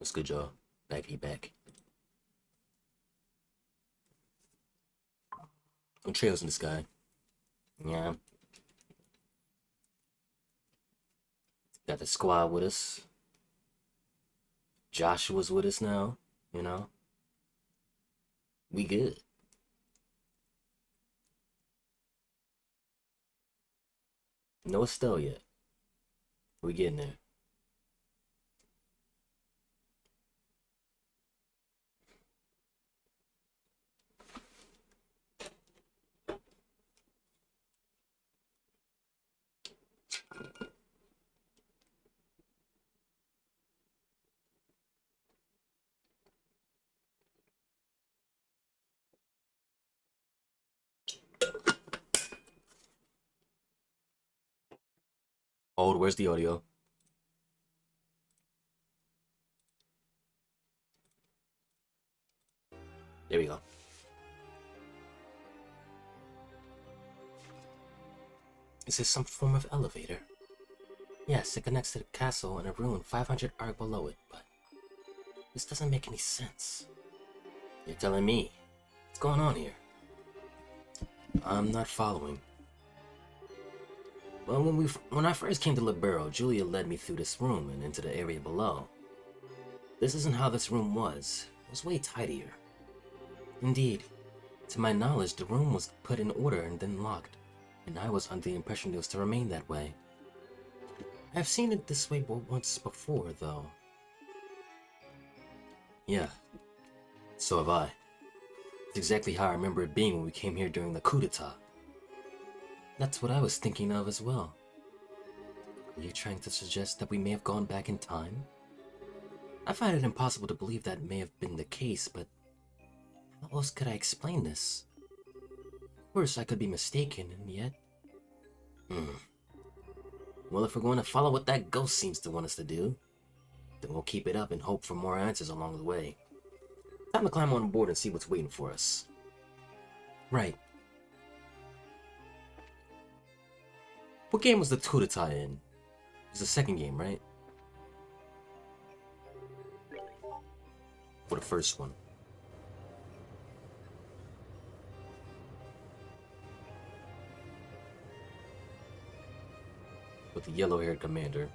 What's good, y'all? Backity back. No trails in the sky. Yeah. Got the squad with us. Joshua's with us now, you know? We good. No Estelle yet. We getting there. Hold, where's the audio? There we go. Is this some form of elevator? Yes, it connects to the castle and a ruin 500 arc below it, but this doesn't make any sense. You're telling me. What's going on here? I'm not following. Well, when I first came to Libero, Julia led me through this room and into the area below. This isn't how this room was. It was way tidier. Indeed. To my knowledge, the room was put in order and then locked, and I was under the impression it was to remain that way. I've seen it this way once before, though. Yeah, so have I. It's exactly how I remember it being when we came here during the coup d'etat. That's what I was thinking of as well. Are you trying to suggest that we may have gone back in time? I find it impossible to believe that may have been the case, but how else could I explain this? Of course, I could be mistaken, and yet... Well, if we're going to follow what that ghost seems to want us to do, then we'll keep it up and hope for more answers along the way. Time to climb on board and see what's waiting for us. Right. What game was the coup d'etat in? It was the second game, right? Or the first one? With the yellow-haired commander.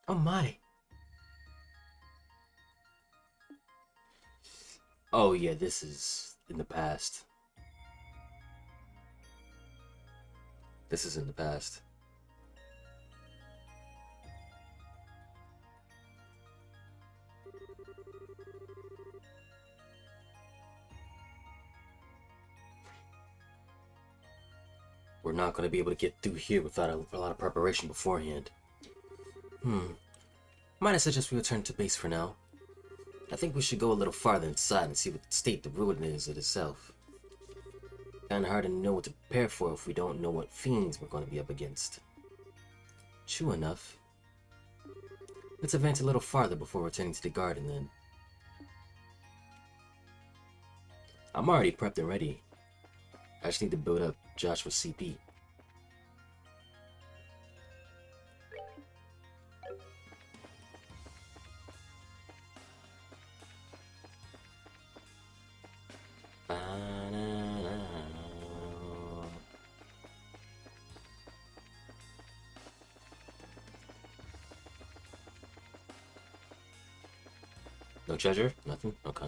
Oh my. Oh yeah, this is in the past. This is in the past. We're not going to be able to get through here without a lot of preparation beforehand. Might I suggest we return to base for now? I think we should go a little farther inside and see what state the ruin is itself. Kinda hard to know what to prepare for if we don't know what fiends we're going to be up against. True enough. Let's advance a little farther before returning to the garden then. I'm already prepped and ready. I just need to build up Joshua's CP. No treasure? Nothing? Okay.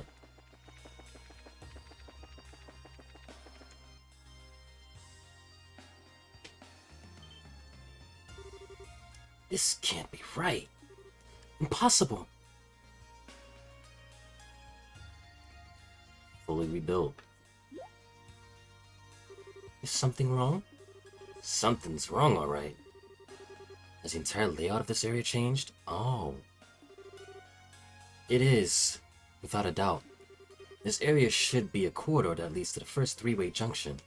This can't be right. Impossible. Fully rebuilt. Is something wrong? Something's wrong, alright. Has the entire layout of this area changed? Oh. It is, without a doubt. This area should be a corridor that leads to the first three-way junction.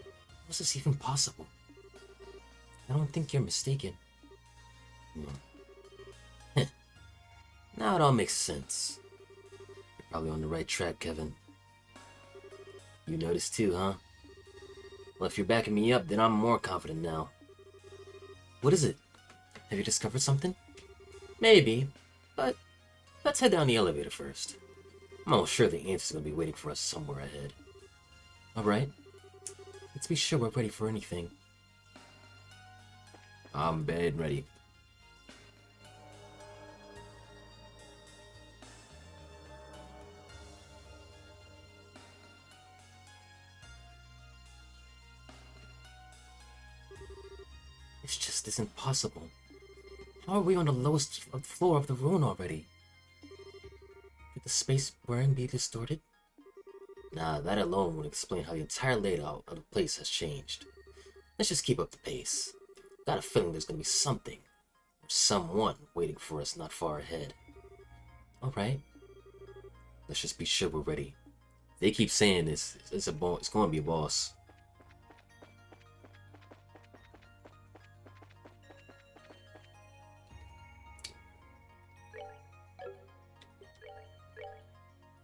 How is this even possible? I don't think you're mistaken. Now it all makes sense. You're probably on the right track, Kevin. You noticed too, huh? Well, if you're backing me up, then I'm more confident now. What is it? Have you discovered something? Maybe, but let's head down the elevator first. I'm almost sure the answer's gonna be waiting for us somewhere ahead. Alright, let's be sure we're ready for anything. I'm bed ready. This just isn't possible. How are we on the lowest floor of the ruin already? Could the space wearing be distorted? Nah, that alone would explain how the entire layout of the place has changed. Let's just keep up the pace. Got a feeling there's gonna be something, or someone waiting for us not far ahead. Alright. Let's just be sure we're ready. They keep saying this, it's gonna be a boss.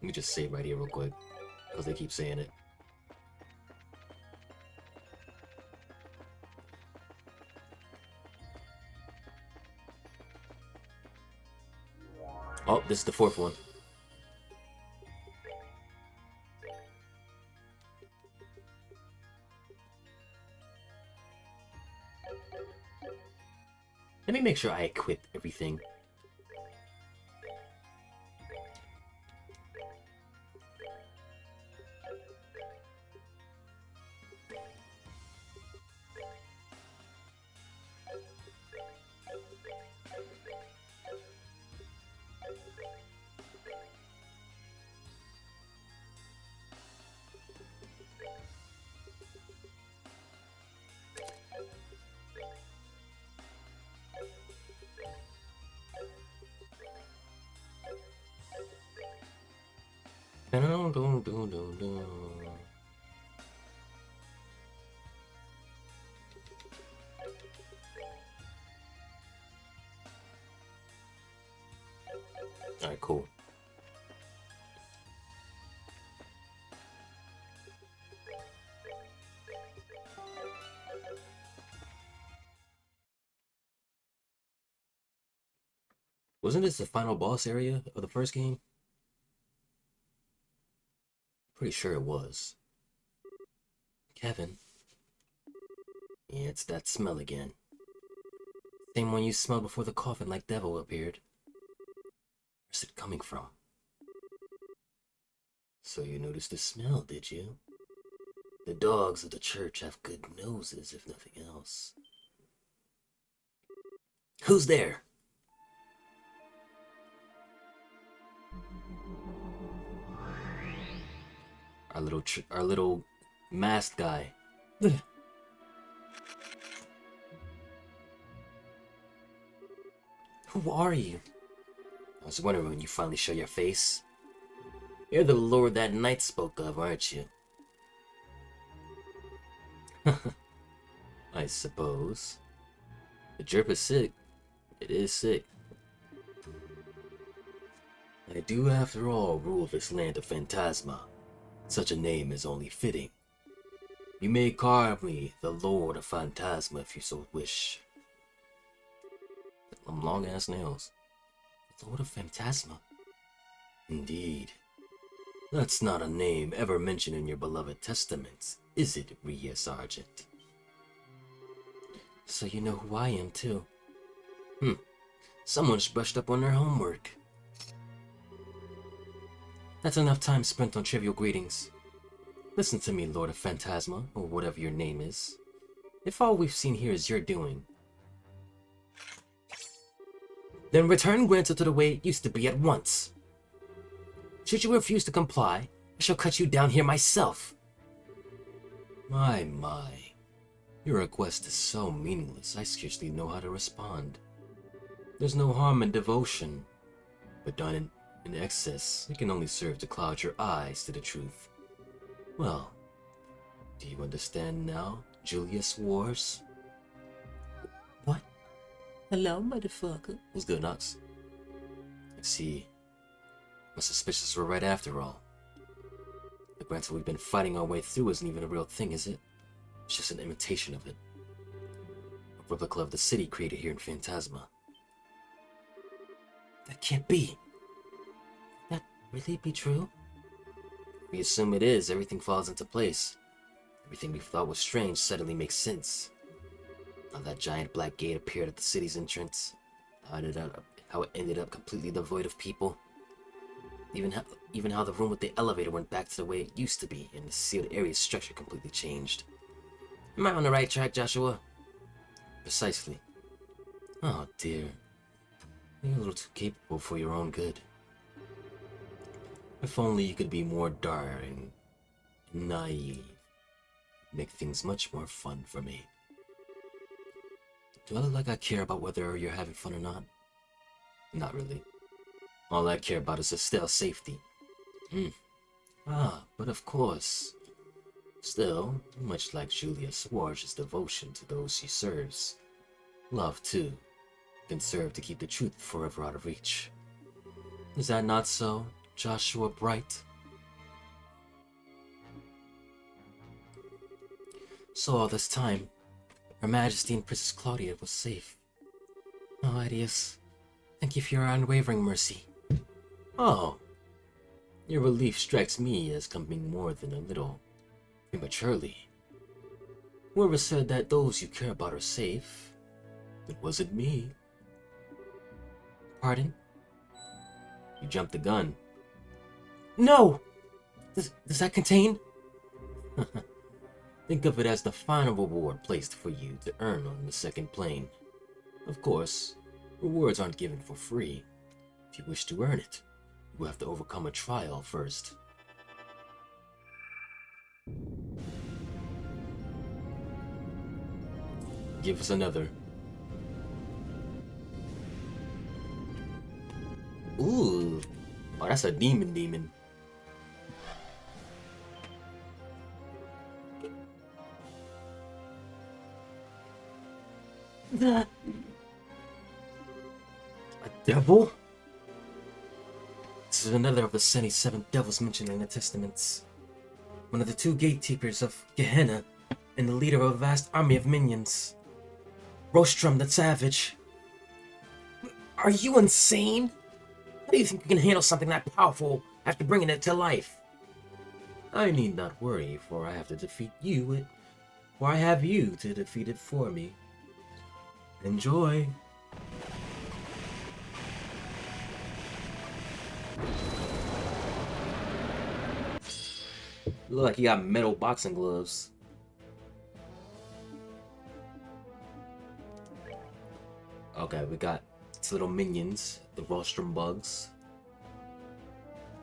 Let me just save right here real quick, because they keep saying it. Oh, this is the fourth one. Let me make sure I equip everything. Alright, cool. Wasn't this the final boss area of the first game? Pretty sure it was. Kevin. Yeah, it's that smell again. Same one you smelled before the coffin like devil appeared. Where's it coming from? So you noticed the smell, did you? The dogs of the church have good noses, if nothing else. Who's there? Our little masked guy. Who are you? I was wondering when you finally show your face. You're the lord that knight spoke of, aren't you? I suppose. The drip is sick. It is sick. I do, after all, rule this land of Phantasma. Such a name is only fitting. You may call me the Lord of Phantasma if you so wish. Them long-ass nails. Lord of Phantasma? Indeed. That's not a name ever mentioned in your beloved testaments, is it, Rhea Sargent? So you know who I am, too. Someone's brushed up on their homework. That's enough time spent on trivial greetings. Listen to me, Lord of Phantasma, or whatever your name is. If all we've seen here is your doing, then return Granta to the way it used to be at once. Should you refuse to comply, I shall cut you down here myself. My. Your request is so meaningless, I scarcely know how to respond. There's no harm in devotion, but done in excess, it can only serve to cloud your eyes to the truth. Well, do you understand now, Julius Wars? What? Hello, motherfucker. What's good, Knox? I see. My suspicions were right after all. The Granted we've been fighting our way through isn't even a real thing, is it? It's just an imitation of it. A replica of the city created here in Phantasma. That can't be. Can that really be true? If we assume it is, everything falls into place. Everything we thought was strange suddenly makes sense. How that giant black gate appeared at the city's entrance. How it ended up completely devoid of people. Even how the room with the elevator went back to the way it used to be, and the sealed area's structure completely changed. Am I on the right track, Joshua? Precisely. Oh dear. You're a little too capable for your own good. If only you could be more daring and naive. Make things much more fun for me. Do I look like I care about whether you're having fun or not? Not really. All I care about is Estelle's safety. But of course. Still, much like Julia Swarge's devotion to those she serves, love, too, can serve to keep the truth forever out of reach. Is that not so, Joshua Bright? So all this time, Her Majesty and Princess Claudia was safe. Oh, Adius, thank you for your unwavering mercy. Oh, your relief strikes me as coming more than a little prematurely. Whoever said that those you care about are safe? It wasn't me. Pardon? You jumped the gun. No! Does that contain? Think of it as the final reward placed for you to earn on the second plane. Of course, rewards aren't given for free. If you wish to earn it, you have to overcome a trial first. Give us another. Ooh. Oh, that's a demon. A devil? This is another of the 77 devils mentioned in the Testaments. One of the two gatekeepers of Gehenna, and the leader of a vast army of minions. Rostrum the Savage. Are you insane? How do you think you can handle something that powerful after bringing it to life? I need not worry, for I have to defeat you, or I have you to defeat it for me. Enjoy. Look like he got metal boxing gloves. Okay, we got its little minions, the rostrum bugs.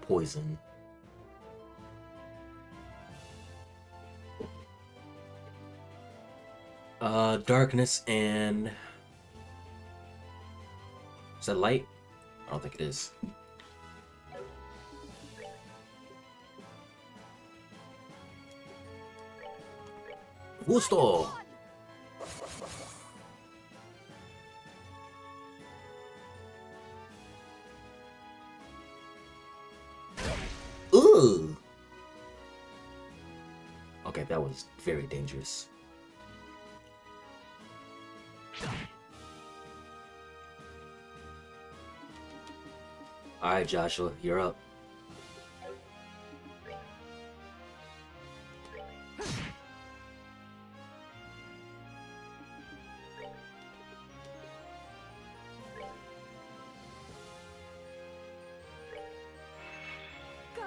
Poison. Darkness and... Is that light? I don't think it is. Gusto! Ooh! Okay, that was very dangerous. Alright, Joshua, you're up. Go.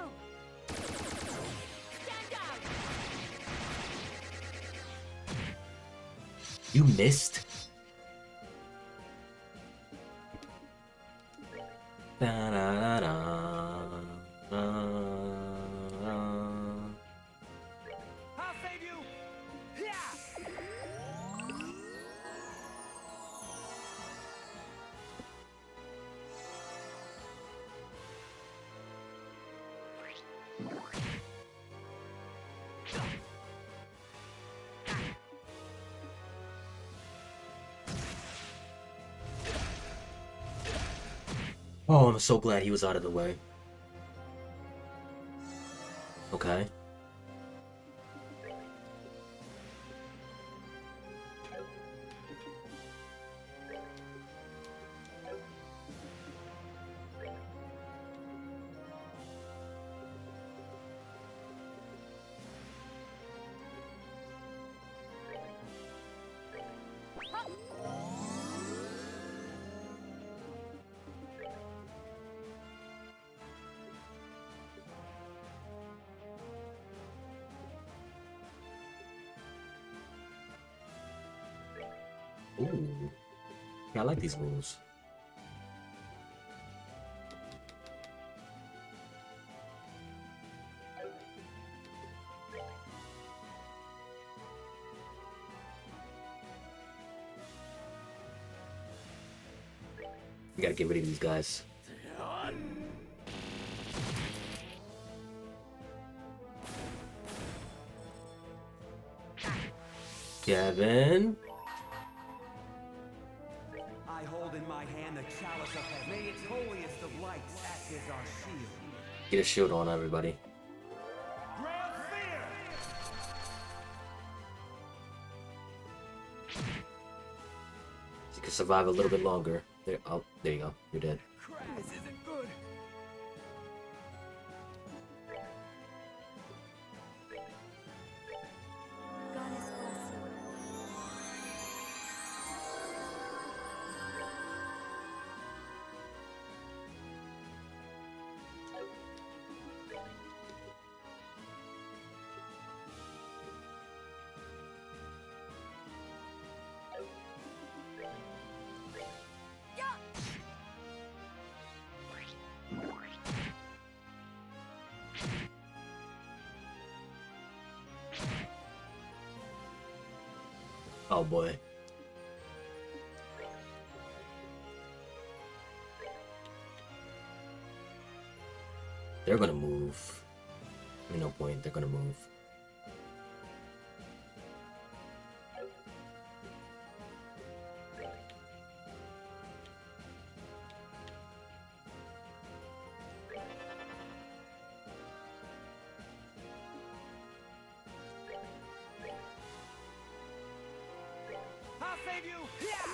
Stand down. You missed? I'll save you. Yeah. Oh, I'm so glad he was out of the way. Okay. Ooh. Yeah, I like these moves. You gotta get rid of these guys. Kevin. I hold in my hand the chalice of heaven. May its holiest of lights act as our shield. Get a shield on, everybody. Grand fear! You can survive a little bit longer. There, oh, there you go. You're dead. This isn't good. Goddess bless you. Oh boy. They're gonna move. No point. They're gonna move. I'll save you! Yeah!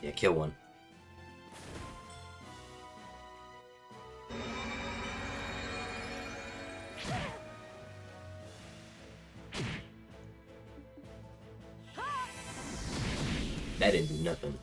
Yeah, kill one. That didn't do nothing.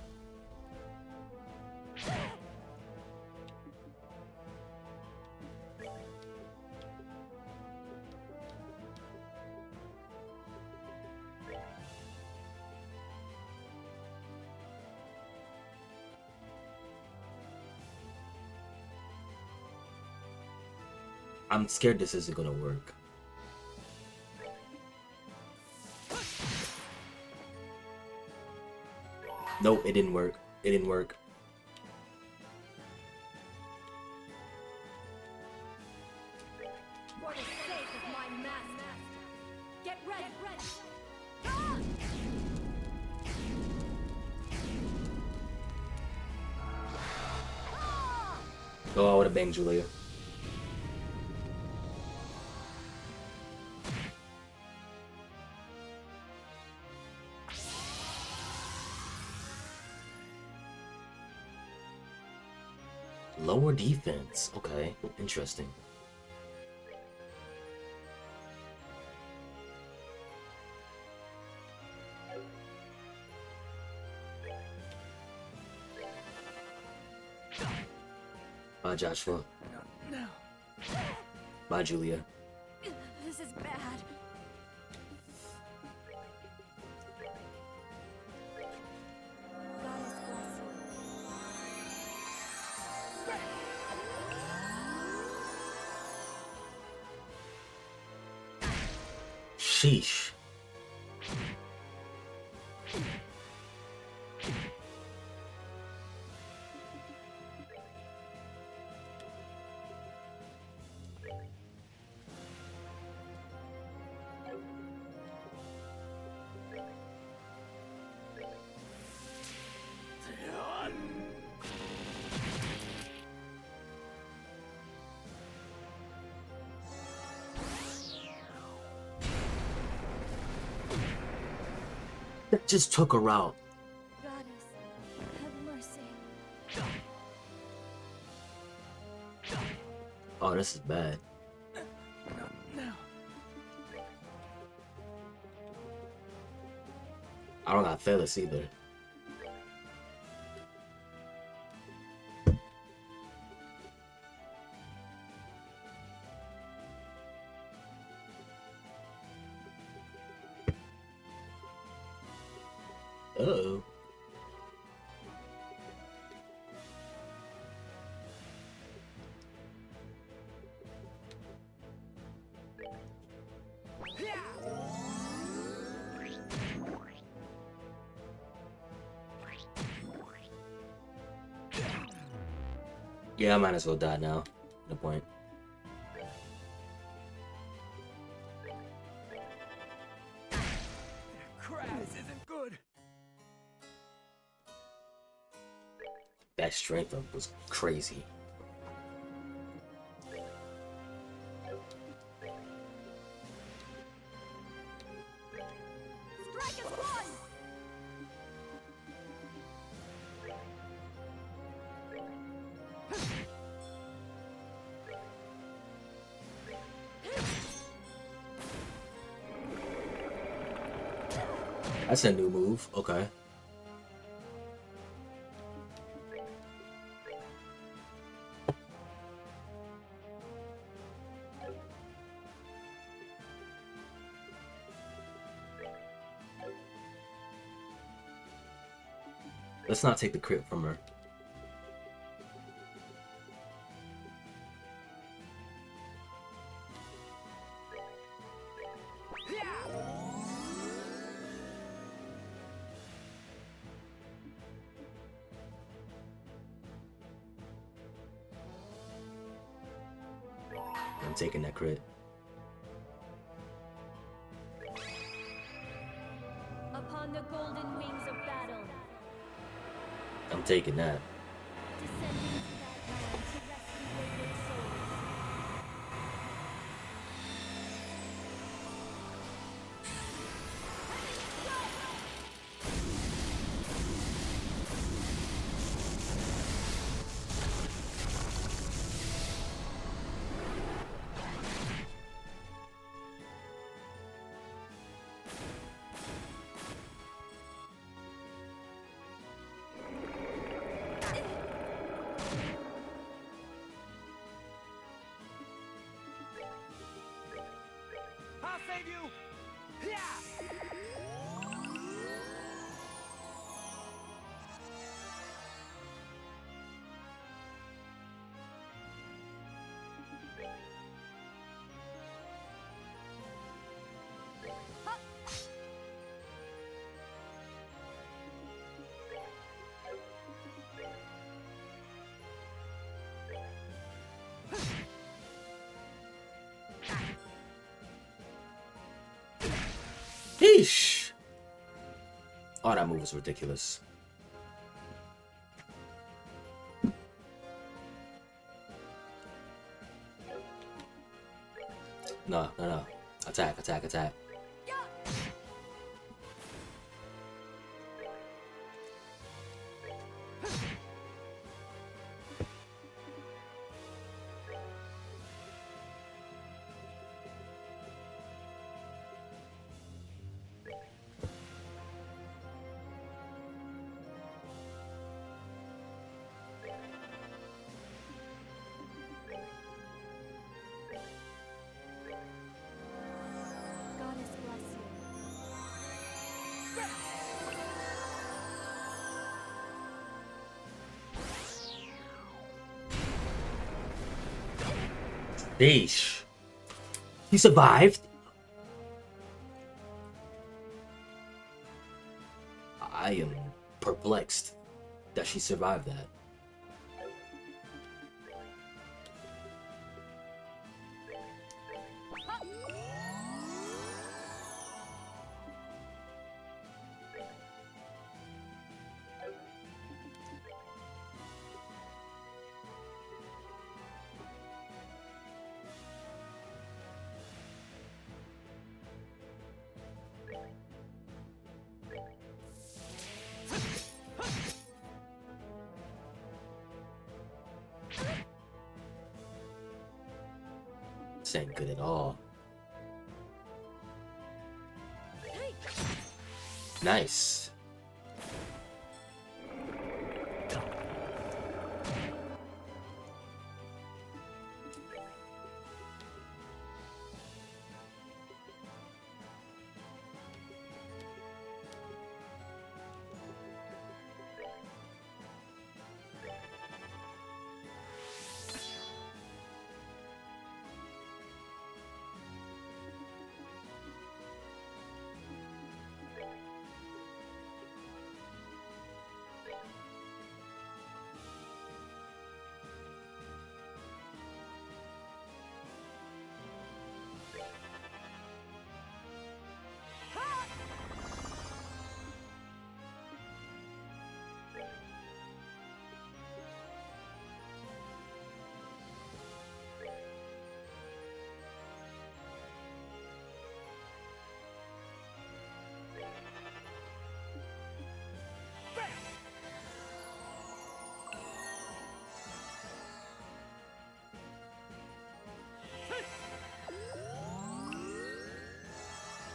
I'm scared this isn't gonna work. Nope, it didn't work. It didn't work. For the sake of my master. Get ready. Ah! Oh, I would have banged Julia. Lower defense. Okay, interesting. Bye, Joshua. No. Bye, Julia. This is bad. Goddess bless Sheesh. That just took her out. Goddess, have mercy. Oh, this is bad. No. I don't got Phyllis either. Uh-oh. Yeah, I might as well die now. No point. Crap, this isn't good. That strength up was crazy. Strike is one! That's a new move. Okay. Let's not take the crit from her. I'm taking that crit. Upon the golden wings of battle, I'm taking that. descending to that land to rescue wayward souls. I'll save you. Yeesh. Oh, that move was ridiculous. No. Attack. Sheesh. He survived? I am perplexed that she survived that. This ain't good at all. Nice.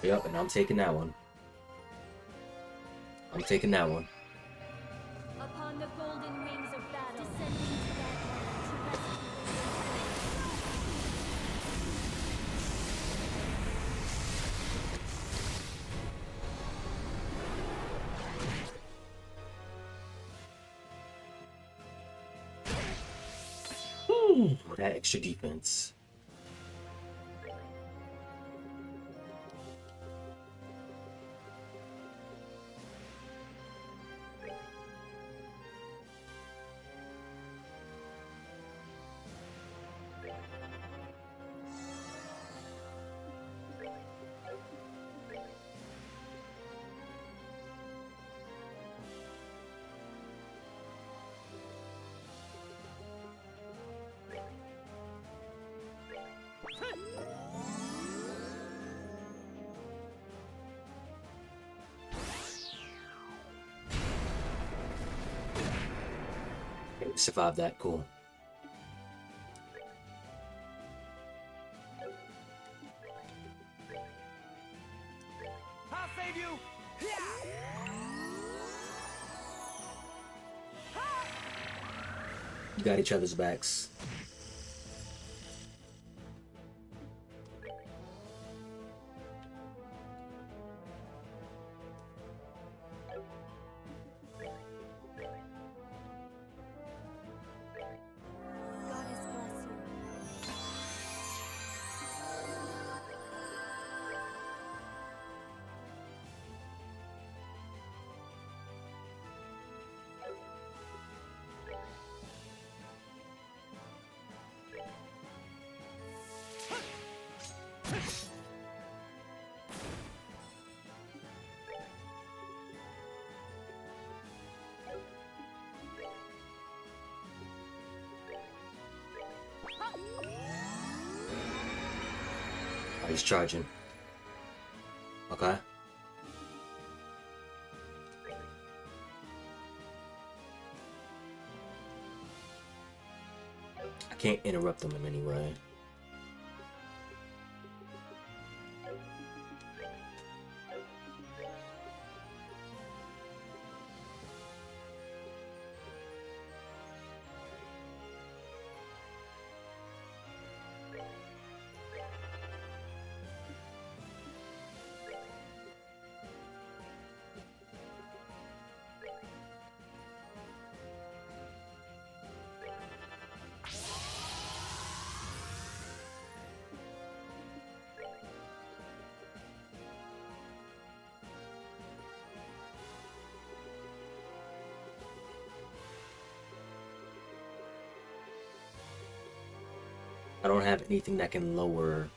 Yep, and I'm taking that one. I'm taking that one. Upon the golden wings of battle, descending to that land to rescue Ooh, that extra defense. Okay, we survived that, cool. I'll save you! You got each other's backs. Goddess bless you. Oh, he's charging. Okay. I can't interrupt him in any way. I don't have anything that can lower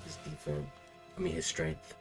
his defense. I mean his strength.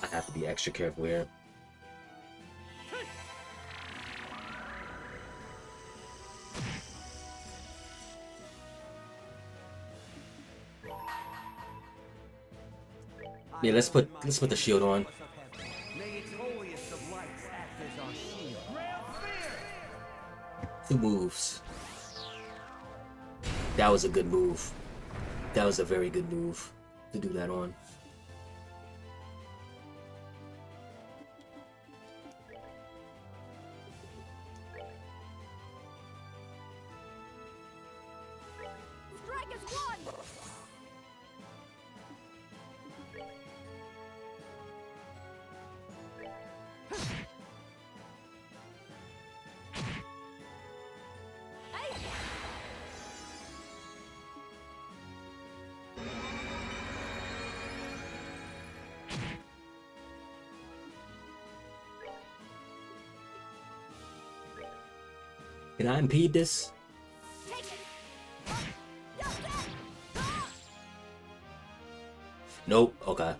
I have to be extra careful here. Yeah, let's put the shield on. May its holiest of lights act as our shield. 2 moves. That was a good move. That was a very good move to do that on. Strike is one! Can I impede this? Take it! Nope. Okay.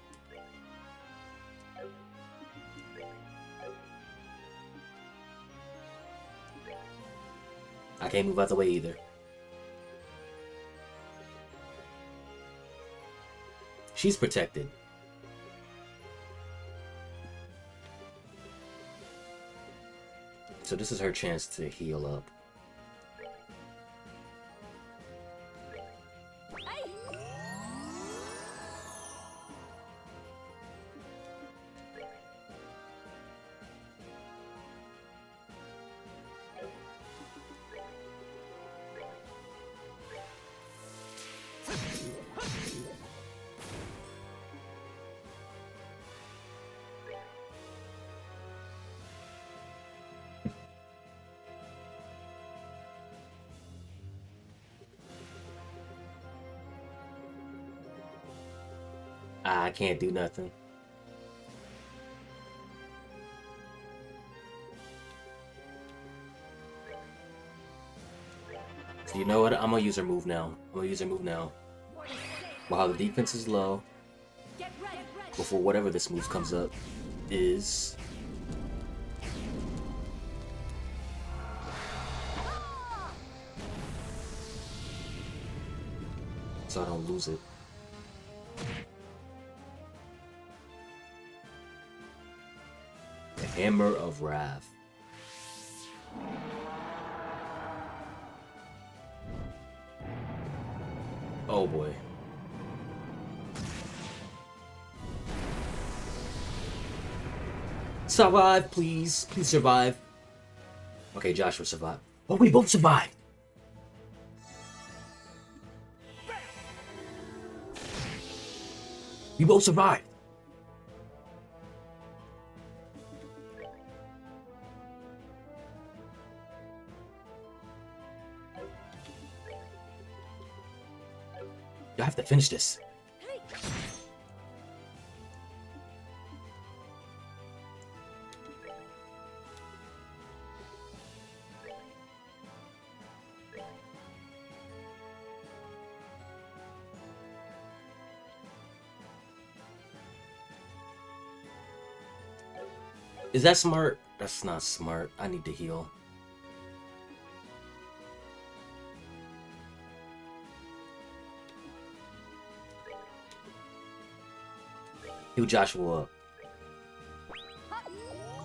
I can't move out the way either. She's protected. So this is her chance to heal up. I can't do nothing. So you know what? I'm gonna use her move now. While the defense is low, Get ready! before whatever this move comes up is. So I don't lose it. The Hammer of Wrath. Oh boy. Survive, please. Please survive. Okay, Joshua survived. Oh, we both survived. We both survived. You have to finish this. Is that smart? That's not smart. I need to heal. Heal Joshua up.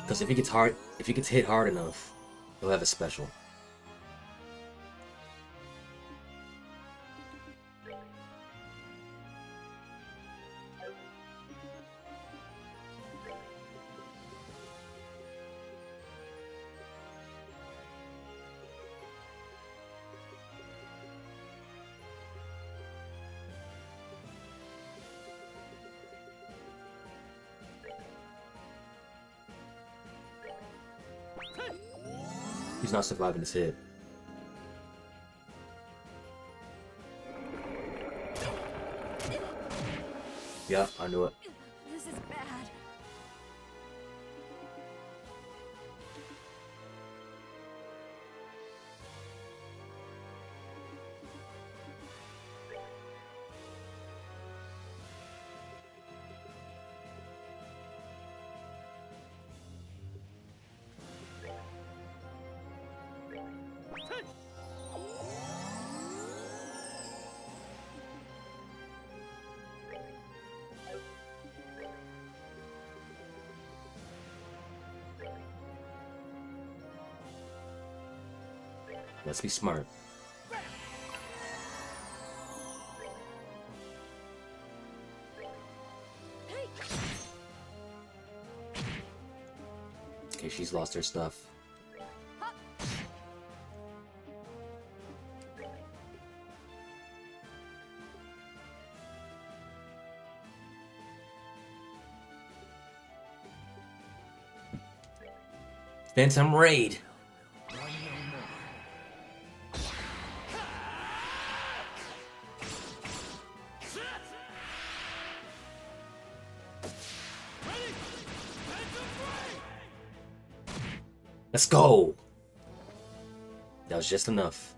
Because if he gets hit hard enough, he'll have a special. He's not surviving this hit. Yeah, I knew it. This is bad. Let's be smart. Okay, she's lost her stuff. Phantom Raid! Let's go! That was just enough.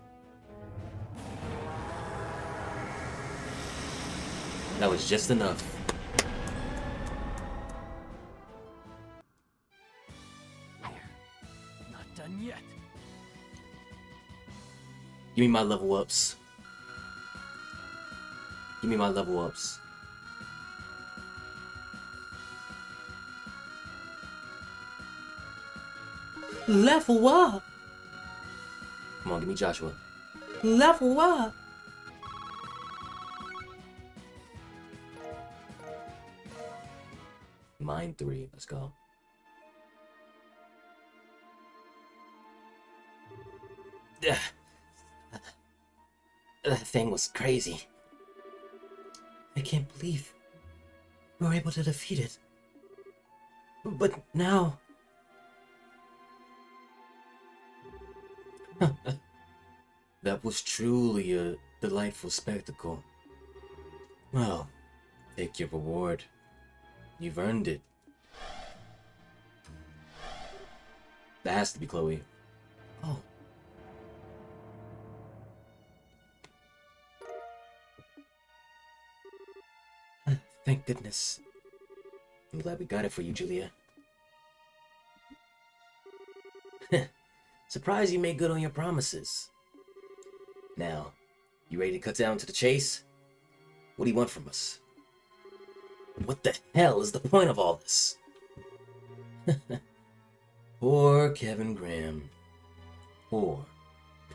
That was just enough. Not done yet. Give me my level ups. Give me my level ups. Level up! Come on, give me Joshua. Level up! Mine 3, let's go. That thing was crazy. I can't believe we were able to defeat it. But now... That was truly a delightful spectacle. Well, take your reward. You've earned it. That has to be Chloe. Oh. Thank goodness. I'm glad we got it for you, Julia. Surprised you made good on your promises. Now, you ready to cut down to the chase? What do you want from us? What the hell is the point of all this? Poor Kevin Graham. Poor,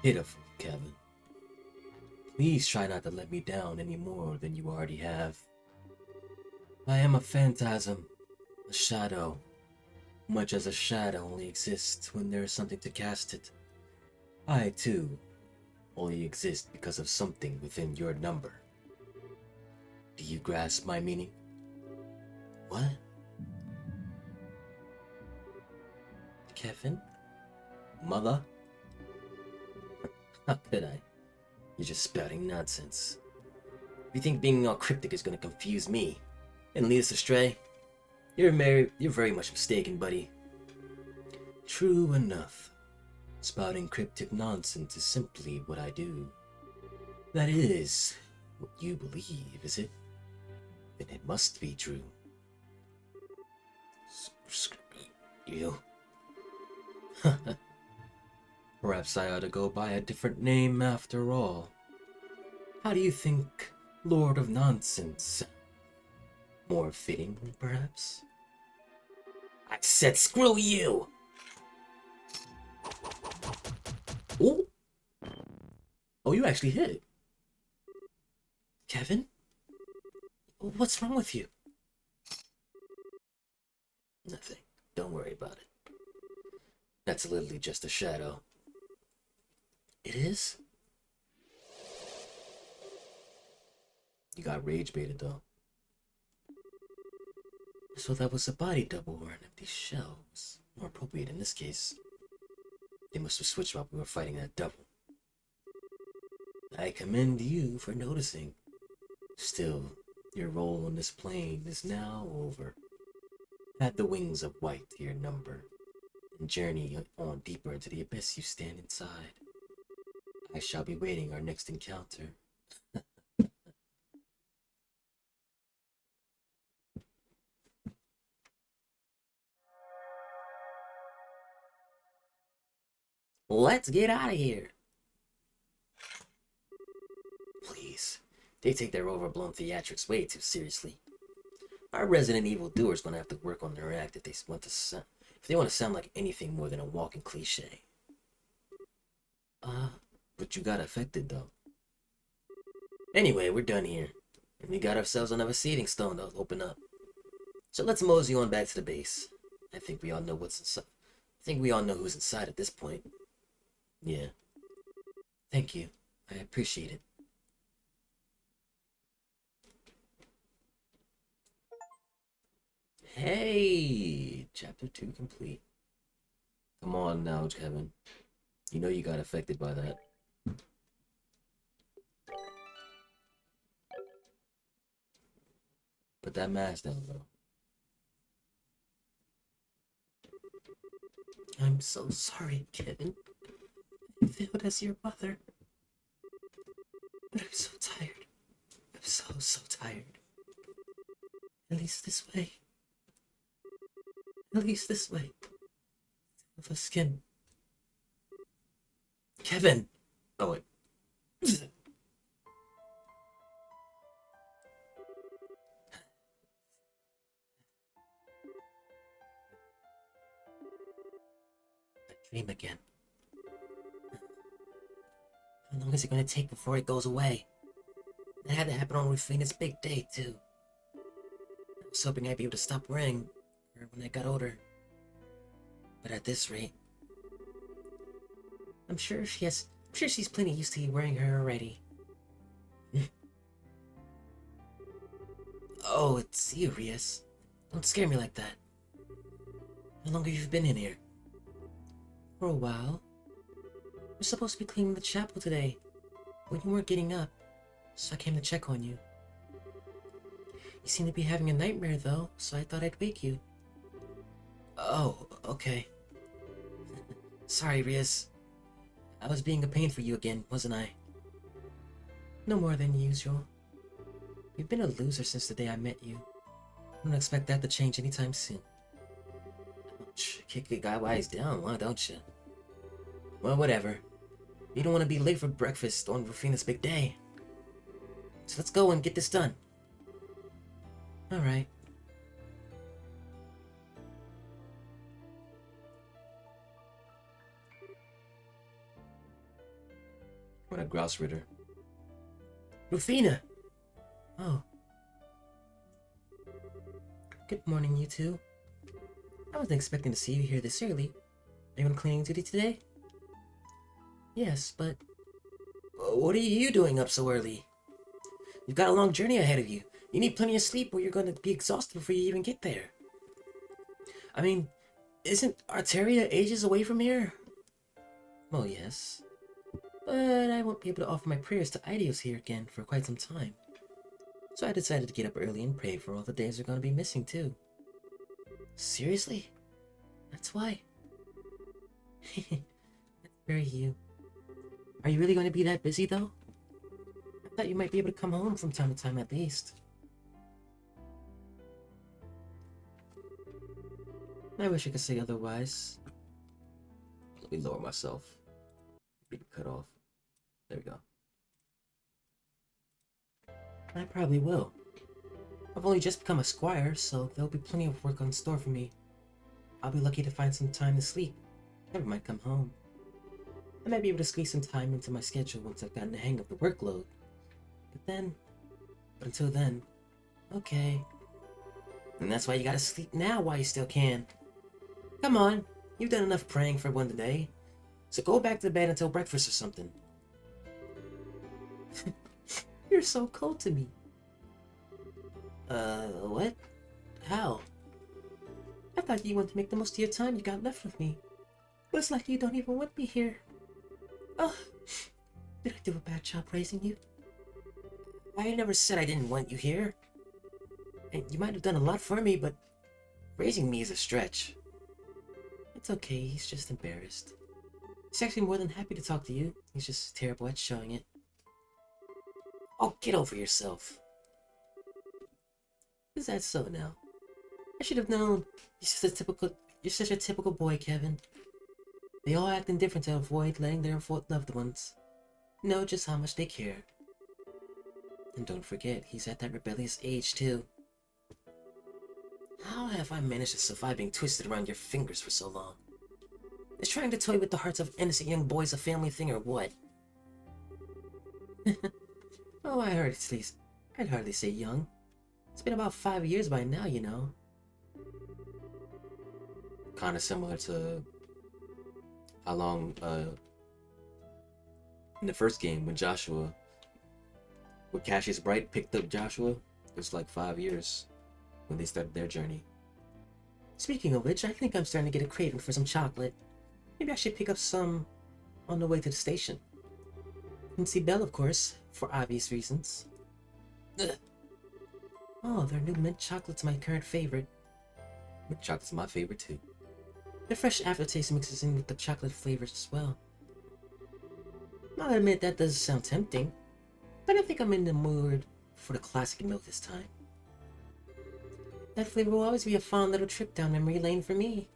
pitiful Kevin. Please try not to let me down any more than you already have. I am a phantasm, a shadow. Much as a shadow only exists when there is something to cast it. I, too, only exist because of something within your number. Do you grasp my meaning? What? Kevin? Mother? How could I? You're just spouting nonsense. If you think being all cryptic is gonna confuse me and lead us astray, you're very much mistaken, buddy. True enough. Spouting cryptic nonsense is simply what I do. That is what you believe, is it? Then it must be true. You. Perhaps I ought to go by a different name after all. How do you think Lord of Nonsense? More fitting, perhaps? I said screw you! Ooh! Oh, you actually hit it. Kevin? What's wrong with you? Nothing. Don't worry about it. That's literally just a shadow. It is? You got rage baited though. So that was a body double or an empty shell. Was more appropriate in this case. They must have switched while we were fighting that double. I commend you for noticing. Still, your role on this plane is now over. Add the wings of white to your number, and journey on deeper into the abyss you stand inside. I shall be waiting our next encounter. Let's get out of here. Please, they take their overblown theatrics way too seriously. Our Resident Evil doers gonna have to work on their act if they want to sound like anything more than a walking cliche. But you got affected though. Anyway, we're done here, and we got ourselves another seating stone to open up. So let's mosey on back to the base. I think we all know what's inside. I think we all know who's inside at this point. Yeah. Thank you. I appreciate it. Hey! Chapter 2 complete. Come on now, Kevin. You know you got affected by that. Put that mask down, though. I'm so sorry, Kevin. I failed as your mother. But I'm so tired. I'm so tired. At least this way. At least this way. Of a skin. Kevin! Oh, wait. I dream again. How long is it gonna take before it goes away? It had to happen on Rufina's big day, too. I was hoping I'd be able to stop worrying her when I got older. But at this rate, I'm sure she's plenty used to you worrying her already. Oh, it's you, Rias. Don't scare me like that. How long have you been in here? For a while. We're supposed to be cleaning the chapel today, when you weren't getting up, so I came to check on you. You seem to be having a nightmare, though, so I thought I'd wake you. Oh, okay. Sorry, Rias. I was being a pain for you again, wasn't I? No more than usual. You've been a loser since the day I met you. I don't expect that to change anytime soon. Ouch. Kick the guy while he's down, why don't you? Well, whatever. You don't want to be late for breakfast on Rufina's big day. So let's go and get this done. Alright. What a grouse ritter. Rufina! Oh. Good morning, you two. I wasn't expecting to see you here this early. Are you on cleaning duty today? Yes, but... What are you doing up so early? You've got a long journey ahead of you. You need plenty of sleep or you're going to be exhausted before you even get there. I mean, isn't Arteria ages away from here? Well, yes. But I won't be able to offer my prayers to Aidios here again for quite some time. So I decided to get up early and pray for all the days they're going to be missing, too. Seriously? That's why? That's very you. Are you really going to be that busy, though? I thought you might be able to come home from time to time at least. I wish I could say otherwise. Let me lower myself. Be cut off. There we go. I probably will. I've only just become a squire, so there'll be plenty of work on store for me. I'll be lucky to find some time to sleep. Never mind come home. I might be able to squeeze some time into my schedule once I've gotten the hang of the workload. But until then, okay. And that's why you gotta sleep now while you still can. Come on, you've done enough praying for one today. So go back to bed until breakfast or something. You're so cold to me. What? How? I thought you wanted to make the most of your time you got left with me. But it's like you don't even want me here. Oh, did I do a bad job raising you? I never said I didn't want you here. And you might have done a lot for me, but raising me is a stretch. It's okay, he's just embarrassed. He's actually more than happy to talk to you. He's just terrible at showing it. Oh, get over yourself. Is that so now? I should have known. You're such a typical boy, Kevin. They all act indifferent to avoid letting their loved ones know just how much they care. And don't forget, he's at that rebellious age too. How have I managed to survive being twisted around your fingers for so long? Is trying to toy with the hearts of innocent young boys a family thing or what? Oh, I'd hardly say young. It's been about 5 years by now, you know. Kinda similar to how long, in the first game when Cassius Bright picked up Joshua, it was like 5 years when they started their journey. Speaking of which, I think I'm starting to get a craving for some chocolate. Maybe I should pick up some on the way to the station. And see Belle, of course, for obvious reasons. Ugh. Oh, their new mint chocolate's my current favorite. Mint chocolate's my favorite too. The fresh aftertaste mixes in with the chocolate flavors as well. I'll admit that does sound tempting, but I think I'm in the mood for the classic milk this time. That flavor will always be a fun little trip down memory lane for me.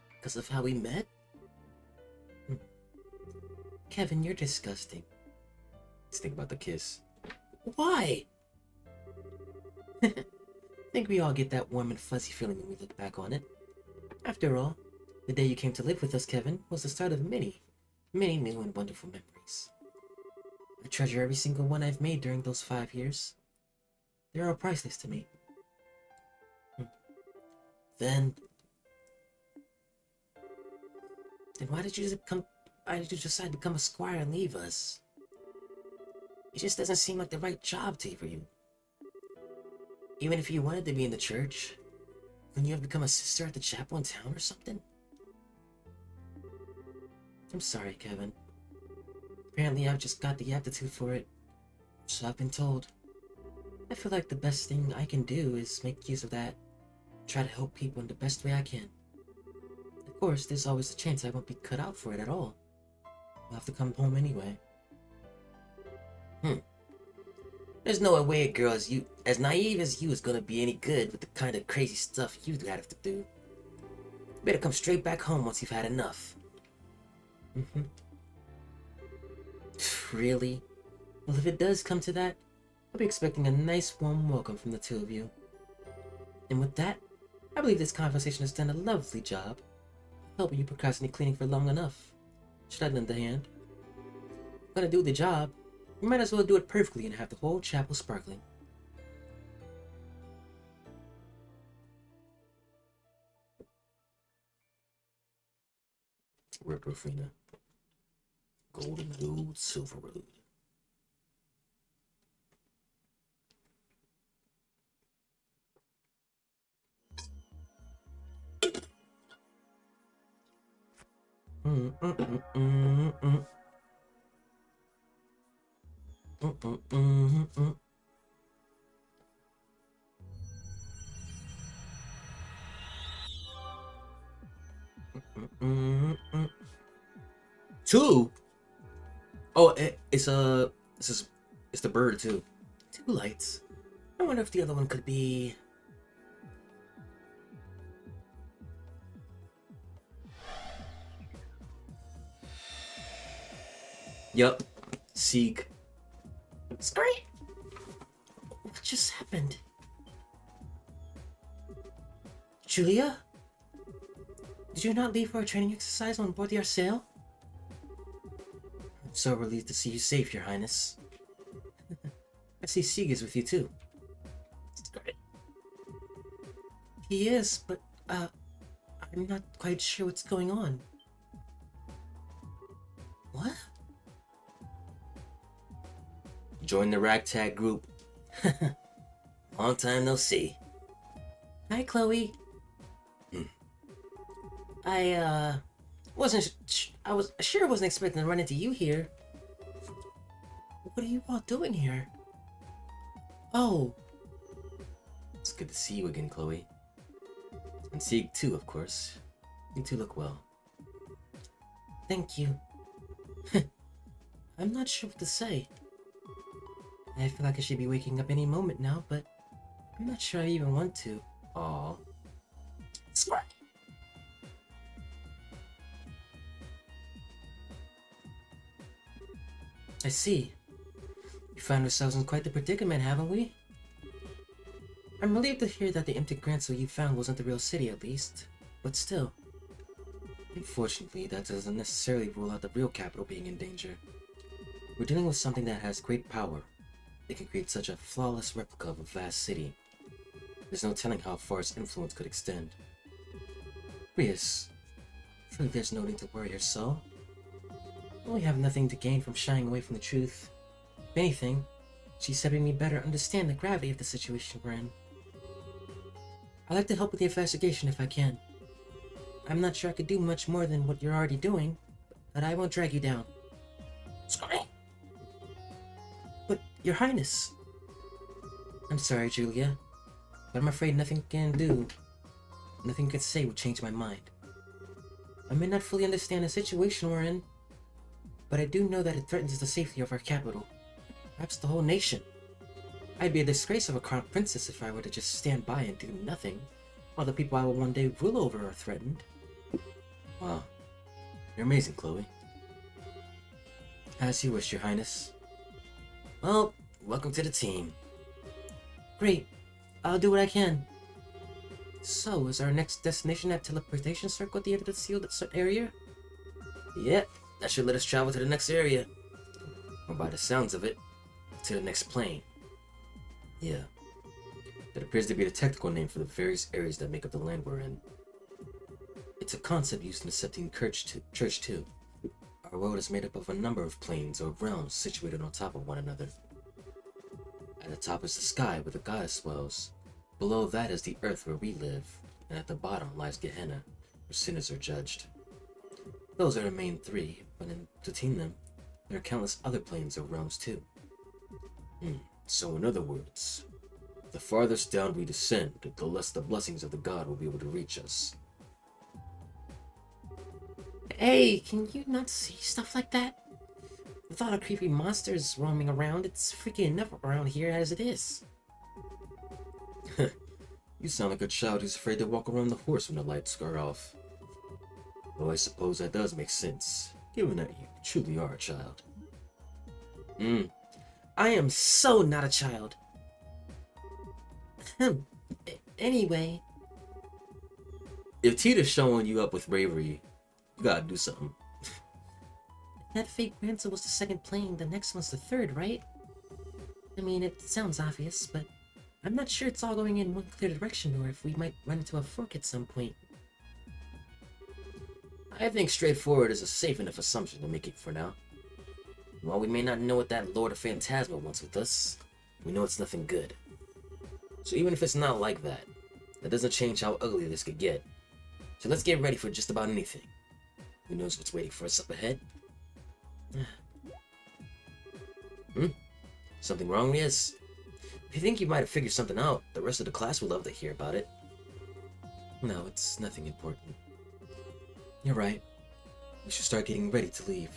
Because of how we met? Kevin, you're disgusting. Let's think about the kiss. Why? I think we all get that warm and fuzzy feeling when we look back on it. After all, the day you came to live with us, Kevin, was the start of many, many new and wonderful memories. I treasure every single one I've made during those 5 years. They're all priceless to me. Then why did you decide to become a squire and leave us? It just doesn't seem like the right job for you. Even if you wanted to be in the church, couldn't you have become a sister at the chapel in town or something? I'm sorry, Kevin. Apparently I've just got the aptitude for it. So I've been told. I feel like the best thing I can do is make use of that. Try to help people in the best way I can. Of course, there's always a chance I won't be cut out for it at all. I'll have to come home anyway. There's no way a girl as naive as you is gonna be any good with the kind of crazy stuff you have to do. You better come straight back home once you've had enough. Really? Well, if it does come to that, I'll be expecting a nice warm welcome from the two of you. And with that, I believe this conversation has done a lovely job helping you procrastinate cleaning for long enough. Should I lend a hand? If you're gonna do the job, you might as well do it perfectly and have the whole chapel sparkling. Rip Rufina. Golden Road, Silver Road. Two? Oh, it's the bird too. 2 lights. I wonder if the other one could be. Yup. Seek. Scream! What just happened? Did Julia? Did you not leave for a training exercise on board the Arsail? I'm so relieved to see you safe, Your Highness. I see Sieg is with you too. He is, but, I'm not quite sure what's going on. What? Join the ragtag group. Long time no see. Hi, Chloe. I was sure wasn't expecting to run into you here. What are you all doing here? Oh. It's good to see you again, Chloe. And Sieg too, of course. You two look well. Thank you. I'm not sure what to say. I feel like I should be waking up any moment now, but I'm not sure I even want to. Aww. Smart. I see. We found ourselves in quite the predicament, haven't we? I'm relieved to hear that the empty Grancel you found wasn't the real city, at least. But still. Unfortunately, that doesn't necessarily rule out the real capital being in danger. We're dealing with something that has great power. It can create such a flawless replica of a vast city. There's no telling how far its influence could extend. Rias, surely there's no need to worry her so. We have nothing to gain from shying away from the truth. If anything, she's helping me better understand the gravity of the situation we're in. I'd like to help with the investigation if I can. I'm not sure I could do much more than what you're already doing, but I won't drag you down. Sorry. But, Your Highness. I'm sorry, Julia, but I'm afraid nothing you can say will change my mind. I may not fully understand the situation we're in, but I do know that it threatens the safety of our capital, perhaps the whole nation. I'd be a disgrace of a crown princess if I were to just stand by and do nothing, while the people I will one day rule over are threatened. Wow. You're amazing, Chloe. As you wish, Your Highness. Well, welcome to the team. Great. I'll do what I can. So, is our next destination that teleportation circle at the end of the sealed area? Yep, that should let us travel to the next area. Or by the sounds of it, to the next plane. Yeah. That appears to be the technical name for the various areas that make up the land we're in. It's a concept used in the Septine Church too. Our world is made up of a number of planes or realms situated on top of one another. At the top is the sky where the goddess dwells. Below that is the earth where we live, and at the bottom lies Gehenna, where sinners are judged. Those are the main three, but in between them, there are countless other planes or realms too. So in other words, the farthest down we descend, the less the blessings of the god will be able to reach us. Hey, can you not see stuff like that? Without a creepy monsters roaming around, it's freaking enough around here as it is. You sound like a child who's afraid to walk around the horse when the lights are off. Though I suppose that does make sense, given that you truly are a child. I am so not a child. Anyway. If Tita's showing you up with bravery, you gotta do something. That fake Grancel was the second plane, the next one's the third, right? I mean, it sounds obvious, but I'm not sure it's all going in one clear direction or if we might run into a fork at some point. I think straightforward is a safe enough assumption to make it for now. While we may not know what that Lord of Phantasma wants with us, we know it's nothing good. So even if it's not like that, that doesn't change how ugly this could get. So let's get ready for just about anything. Who knows what's waiting for us up ahead? Something wrong, Rias? If you think you might have figured something out, the rest of the class would love to hear about it. No, it's nothing important. You're right. We should start getting ready to leave.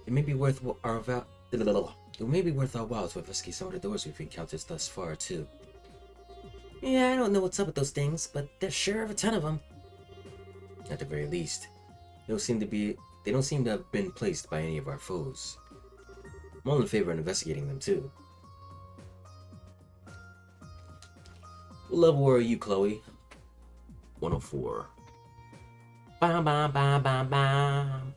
It may be worth our while to investigate some of the doors we've encountered thus far, too. Yeah, I don't know what's up with those things, but there's sure a ton of them. At the very least, they don't seem to have been placed by any of our foes. I'm all in favor of investigating them, too. What level are you, Chloe? 104. Bam, bam, bam, bam, bam.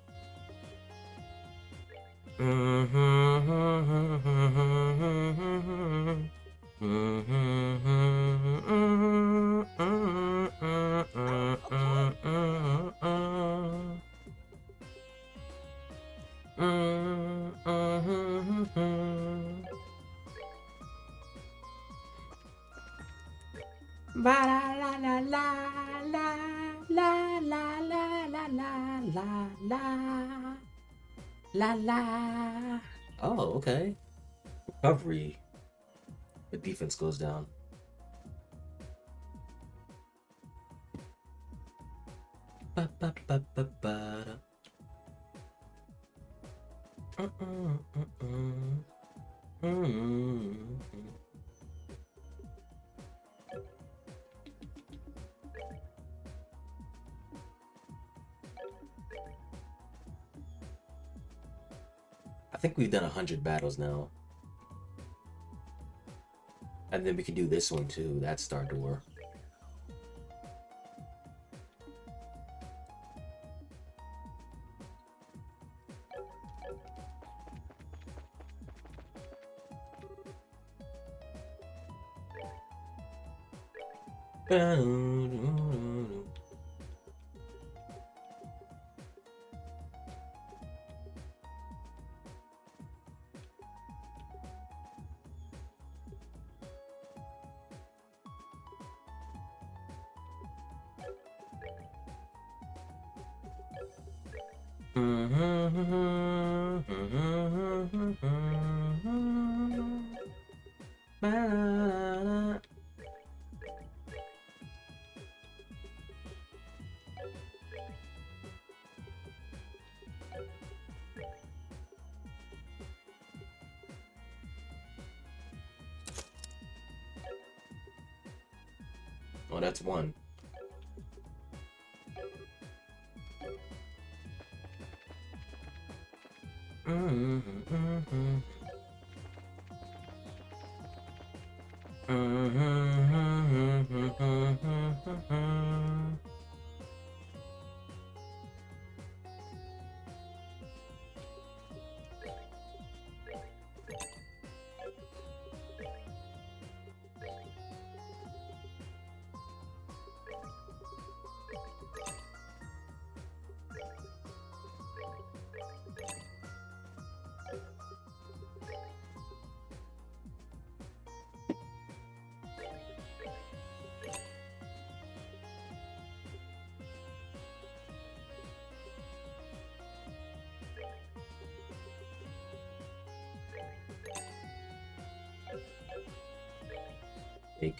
Ba la la la la la la la la la la la la la. Oh, okay. Recovery. The defense goes down. Ba ba ba ba ba da. I think we've done 100 battles now. And then we can do this one too, that star door. Oh, that's one. Take.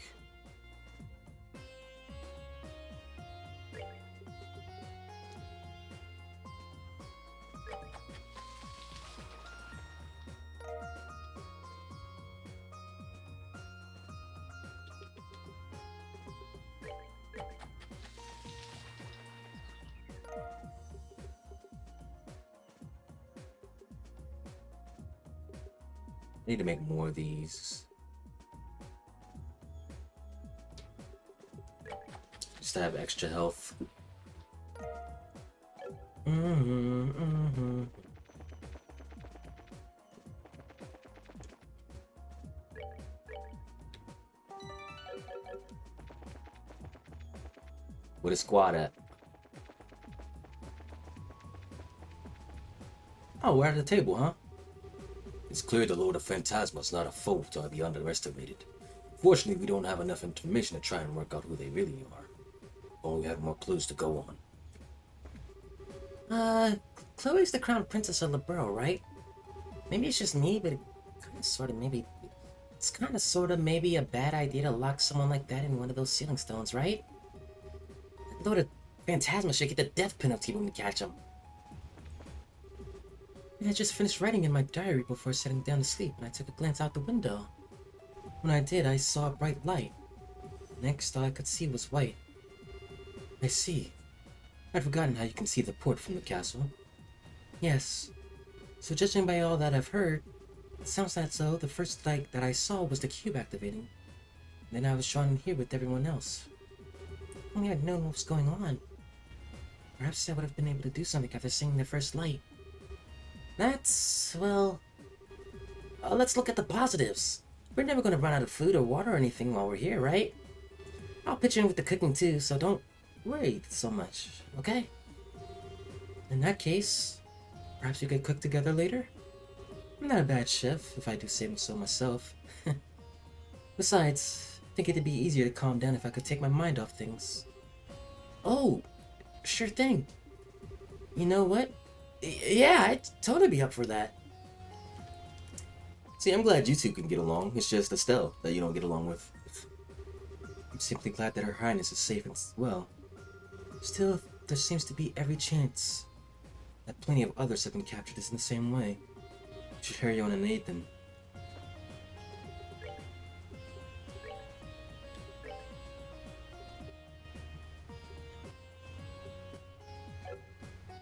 I need to make more of these. Just to have extra health. Where the squad at? Oh, we're at the table, huh? It's clear the Lord of Phantasma is not a foe to be underestimated. Fortunately, we don't have enough information to try and work out who they really are. Only have more clues to go on. Chloe's the crown princess of Liberl, right? Maybe it's just me, but it's kind of sort of maybe a bad idea to lock someone like that in one of those sealing stones, right? Lord of Phantasma should get the death penalty when we catch him. I just finished writing in my diary before settling down to sleep, and I took a glance out the window. When I did, I saw a bright light. Next, all I could see was white. I see. I'd forgotten how you can see the port from the castle. Yes. So judging by all that I've heard, it sounds as though the first light that I saw was the cube activating. Then I was drawn in here with everyone else. only I'd known what was going on. Perhaps I would have been able to do something after seeing the first light. That's, well... let's look at the positives. We're never going to run out of food or water or anything while we're here, right? I'll pitch in with the cooking too, so don't worry so much, okay? In that case, perhaps we could cook together later? I'm not a bad chef, if I do say so myself. Besides, I think it'd be easier to calm down if I could take my mind off things. Oh, sure thing. You know what? Yeah, I'd totally be up for that. See, I'm glad you two can get along. It's just Estelle that you don't get along with. I'm simply glad that Her Highness is safe and well. Still, there seems to be every chance that plenty of others have been captured in the same way. You should hurry on and aid them.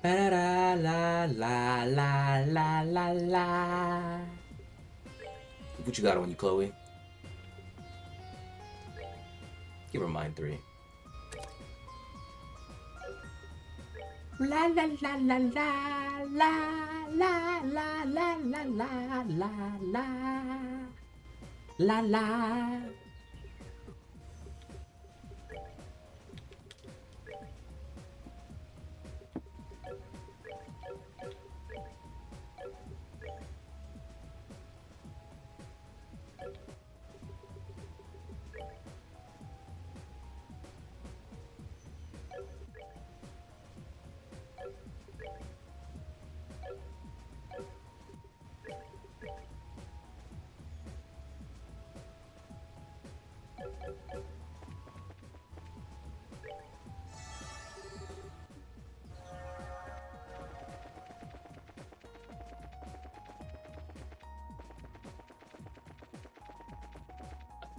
La la la la la la la. What you got on you, Chloe? Give her mine 3. La la la la la la la la la la la la la la.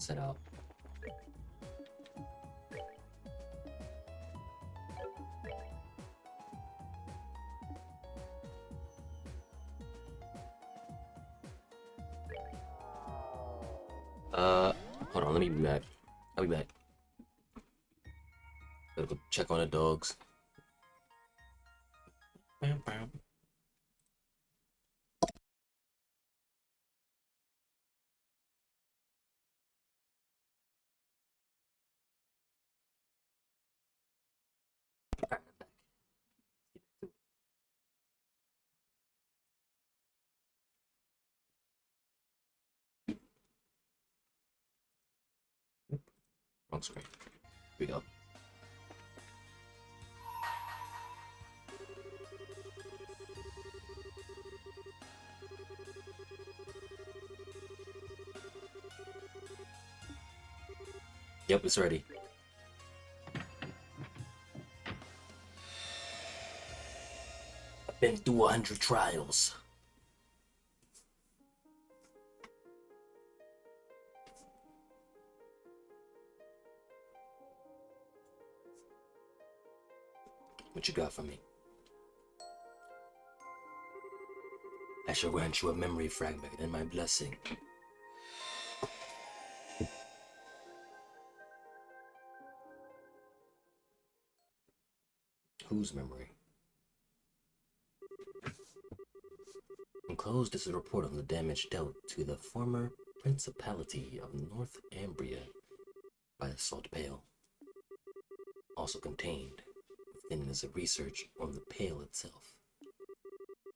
Set out. Hold on, let me be back. I'll be back. Gotta go check on the dogs. Bam, bam. Wrong screen. Here we go. Yep, it's ready. I've been through 100 trials. What you got for me? I shall grant you a memory fragment and my blessing. Whose memory? Enclosed is a report on the damage dealt to the former Principality of North Ambria by the Salt Pale. Also contained within is a research on the Pale itself.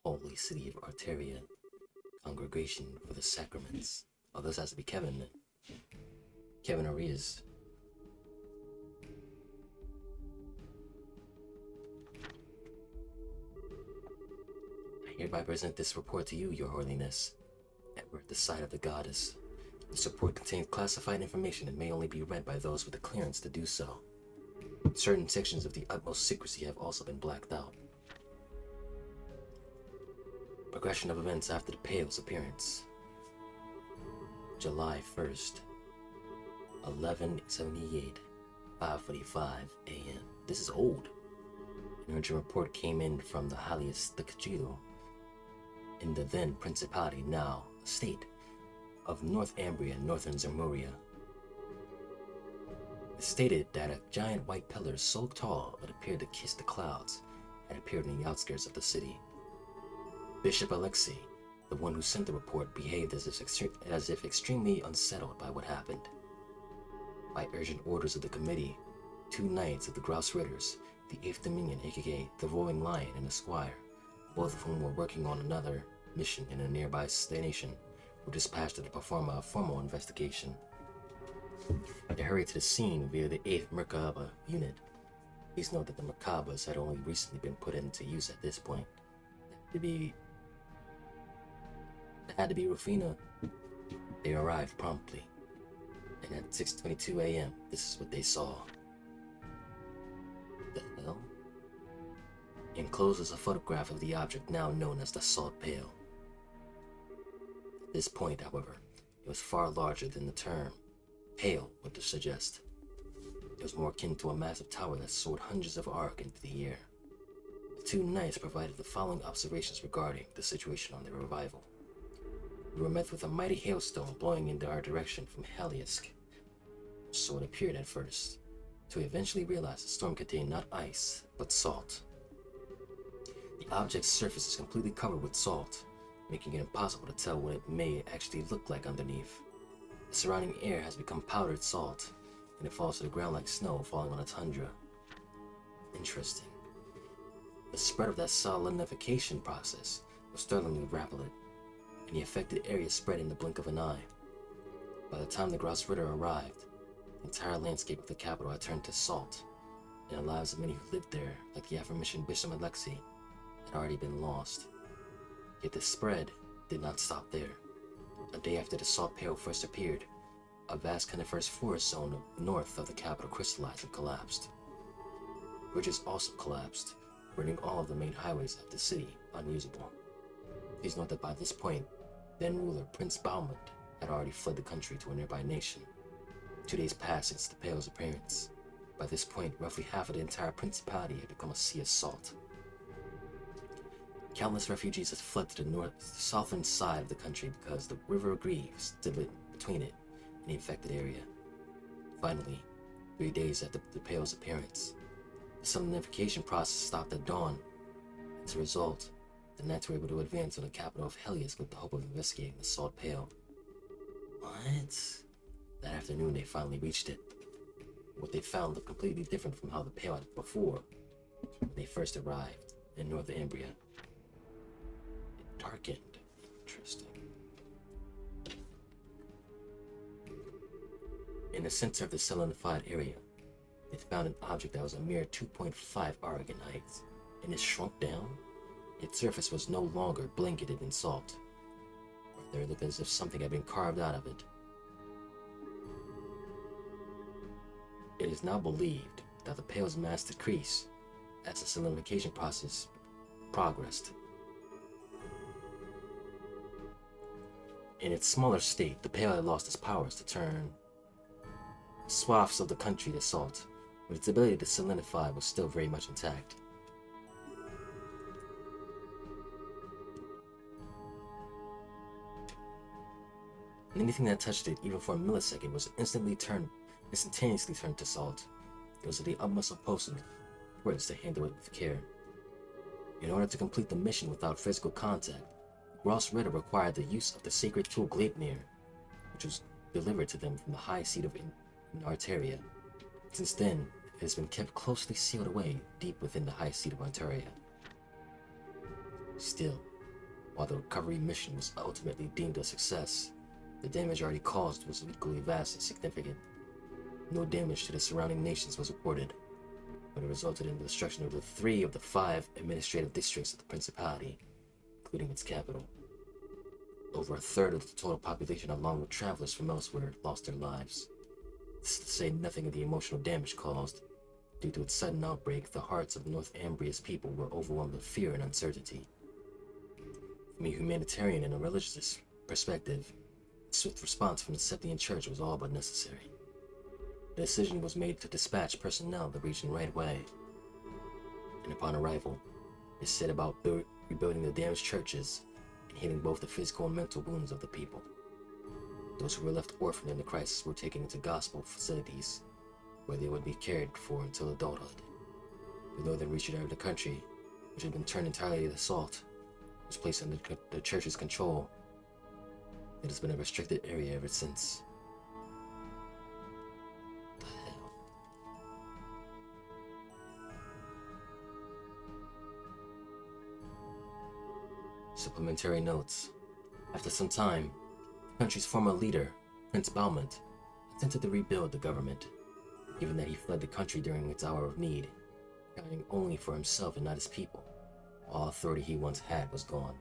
Holy City of Arteria, Congregation for the Sacraments. Oh, this has to be Kevin then. Kevin Arias. I hereby present this report to you, Your Holiness. Edward, the side of the goddess. This report contains classified information and may only be read by those with the clearance to do so. Certain sections of the utmost secrecy have also been blacked out. Progression of events after the Pale's appearance. July 1st, 1178, 5:45 a.m. This is old. An urgent report came in from the Halius the Cathedral in the then Principality, now state, of North Ambria, Northern Zemuria. It stated that a giant white pillar so tall it appeared to kiss the clouds had appeared in the outskirts of the city. Bishop Alexei, the one who sent the report, behaved as if extremely unsettled by what happened. By urgent orders of the committee, 2 knights of the Grouse Ridders, the 8th Dominion, aka the Roaring Lion and the Squire, both of whom were working on another mission in a nearby nation, were dispatched to perform a formal investigation. They hurried to the scene via the 8th Merkaba unit. Please note that the Merkabas had only recently been put into use at this point. It had to be Rufina. They arrived promptly, and at 6:22 a.m., this is what they saw. The hell? Enclosed is a photograph of the object now known as the Salt Pail. At this point, however, it was far larger than the term "pail" would suggest. It was more akin to a massive tower that soared hundreds of arc into the air. The 2 knights provided the following observations regarding the situation on their arrival. We were met with a mighty hailstone blowing into our direction from Heliask. So it appeared at first, till we eventually realized the storm contained not ice, but salt. The object's surface is completely covered with salt, making it impossible to tell what it may actually look like underneath. The surrounding air has become powdered salt, and it falls to the ground like snow falling on a tundra. Interesting. The spread of that solidifying process was startlingly rapid, and the affected area spread in the blink of an eye. By the time the Grouse Ritter arrived, the entire landscape of the capital had turned to salt, and the lives of many who lived there, like the aforementioned Bishop Alexei, had already been lost. Yet the spread did not stop there. A day after the Salt Pail first appeared, a vast coniferous forest zone north of the capital crystallized and collapsed. Bridges also collapsed, rendering all of the main highways of the city unusable. Please note that by this point, then ruler Prince Balmond had already fled the country to a nearby nation. 2 days passed since the Pail's appearance. By this point, roughly half of the entire principality had become a sea of salt. Countless refugees had fled to the southern side of the country because the River Grieve stood between it and the affected area. Finally, 3 days after the Pail's appearance, the solidification process stopped at dawn. As a result, the knights were able to advance on the capital of Helios with the hope of investigating the Salt Pail. What? That afternoon, they finally reached it. What they found looked completely different from how the Pail had before when they first arrived in Northern Umbria. It darkened. Interesting. In the center of the solidified area, it found an object that was a mere 2.5 Aragon height, and it shrunk down. Its surface was no longer blanketed in salt. Rather, it looked as if something had been carved out of it. It is now believed that the Pail's mass decreased as the solidification process progressed. In its smaller state, the Pail had lost its powers to turn swaths of the country to salt, but its ability to solidify was still very much intact. Anything that touched it, even for a millisecond, was instantaneously turned to salt. It was of the utmost importance to handle it with care. In order to complete the mission without physical contact, Gross Ritter required the use of the sacred tool Gleipnir, which was delivered to them from the high seat of Nartaria. Since then, it has been kept closely sealed away deep within the high seat of Ontaria. Still, while the recovery mission was ultimately deemed a success, the damage already caused was equally vast and significant. No damage to the surrounding nations was reported, but it resulted in the destruction of 3 of the 5 administrative districts of the Principality, including its capital. Over a third of the total population, along with travelers from elsewhere, lost their lives. This is to say nothing of the emotional damage caused. Due to its sudden outbreak, the hearts of North Ambria's people were overwhelmed with fear and uncertainty. From a humanitarian and a religious perspective, a swift response from the Septian Church was all but necessary. The decision was made to dispatch personnel to the region right away, and upon arrival, they set about rebuilding the damaged churches and healing both the physical and mental wounds of the people. Those who were left orphaned in the crisis were taken into gospel facilities, where they would be cared for until adulthood. The northern region of the country, which had been turned entirely to salt, was placed under the church's control. It has been a restricted area ever since. What the hell? Supplementary notes. After some time, the country's former leader, Prince Balmont, attempted to rebuild the government, given that he fled the country during its hour of need, accounting only for himself and not his people. All authority he once had was gone.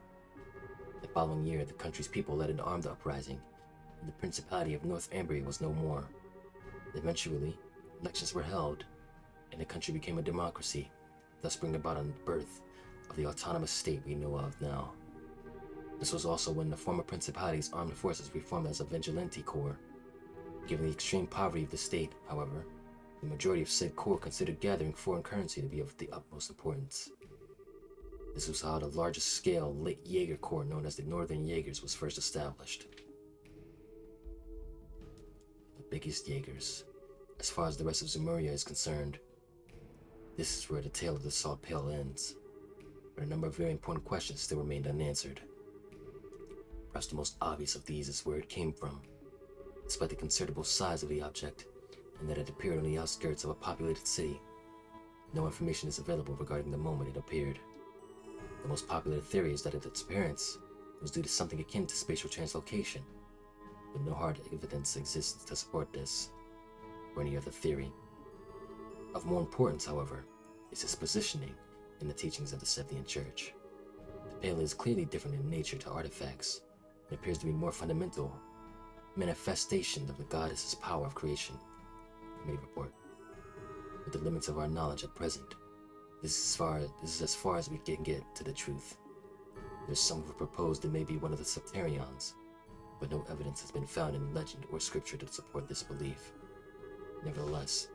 The following year, the country's people led an armed uprising, and the Principality of North Ambria was no more. Eventually, elections were held, and the country became a democracy, thus bringing about the birth of the autonomous state we know of now. This was also when the former Principality's armed forces reformed as a vigilante corps. Given the extreme poverty of the state, however, the majority of said corps considered gathering foreign currency to be of the utmost importance. This was how the largest scale Jaeger Corps known as the Northern Jaegers was first established. The biggest Jaegers. As far as the rest of Zemuria is concerned, this is where the tale of the Salt Pale ends, but a number of very important questions still remained unanswered. Perhaps the most obvious of these is where it came from. Despite the considerable size of the object, and that it appeared on the outskirts of a populated city, no information is available regarding the moment it appeared. The most popular theory is that its appearance was due to something akin to spatial translocation, but no hard evidence exists to support this, or any other theory. Of more importance, however, is its positioning in the teachings of the Sethian Church. The Pale is clearly different in nature to artifacts, and appears to be more fundamental manifestation of the goddess's power of creation. May report. With the limits of our knowledge at present, this is as far as we can get to the truth. There's some who proposed it may be one of the Septarions, but no evidence has been found in legend or scripture to support this belief. Nevertheless,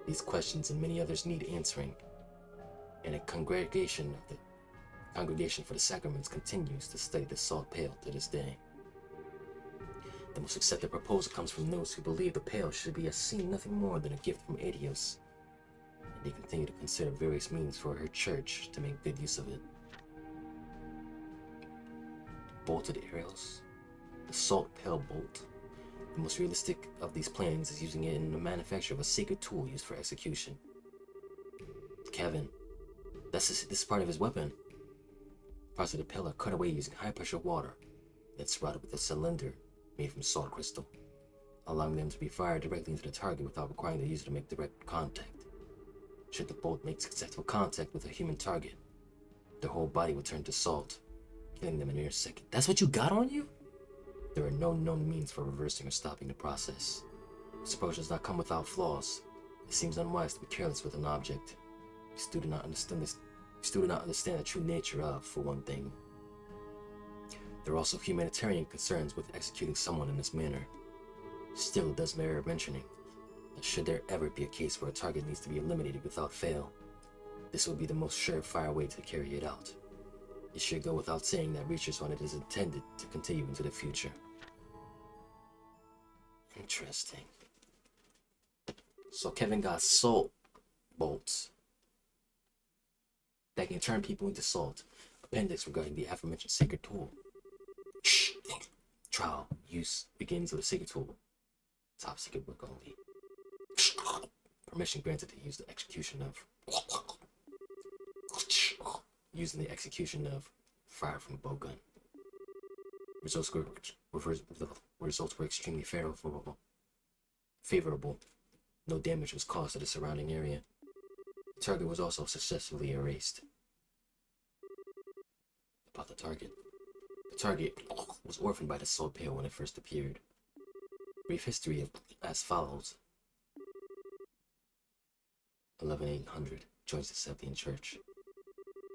these questions and many others need answering, and a congregation for the Sacraments continues to study the Salt Pale to this day. The most accepted proposal comes from those who believe the Pale should be seen nothing more than a gift from Adios, and they continue to consider various means for her church to make good use of it. Bolted arrows. The Salt Pale bolt. The most realistic of these plans is using it in the manufacture of a sacred tool used for execution. Kevin, this is part of his weapon. Parts of the Pale are cut away using high-pressure water, then surrounded with a cylinder made from salt crystal, allowing them to be fired directly into the target without requiring the user to make direct contact. Should the bolt make successful contact with a human target, their whole body will turn to salt, killing them in a mere second. That's what you got on you? There are no known means for reversing or stopping the process. This approach does not come without flaws. It seems unwise to be careless with an object. You still do not understand the true nature of, for one thing. There are also humanitarian concerns with executing someone in this manner. Still, it does merit mentioning that should there ever be a case where a target needs to be eliminated without fail, this would be the most surefire way to carry it out. It should go without saying that research on it is intended to continue into the future. Interesting. So Kevin got salt bolts that can turn people into salt. Appendix regarding the aforementioned sacred tool. Trial. Use begins with a sacred tool. Top secret work only. Permission granted to use the execution of. Using the execution of fire from a bow gun. Results were extremely favorable. No damage was caused to the surrounding area. The target was also successfully erased. About the target. The target was orphaned by the Salt Pale when it first appeared. Brief history as follows. 11800 joins the Sethian Church.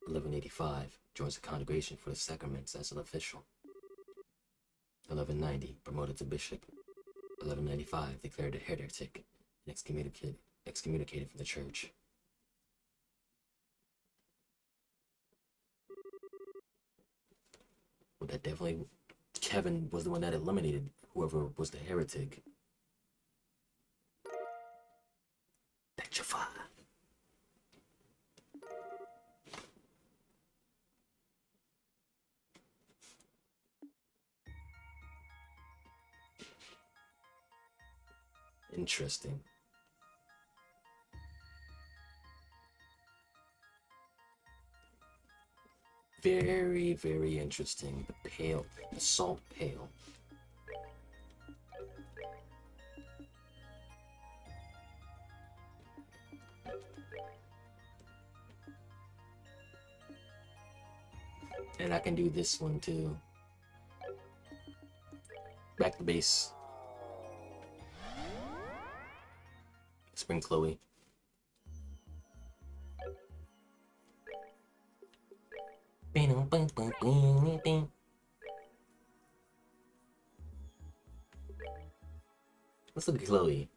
1185 joins the Congregation for the Sacraments as an official. 1190 promoted to bishop. 1195 declared a heretic and excommunicated from the church. Well, that definitely, Kevin was the one that eliminated whoever was the heretic. Interesting. Very, very interesting. The pail, the salt pail. And I can do this one too. Back to base. Spring Chloe. Let's look at Chloe.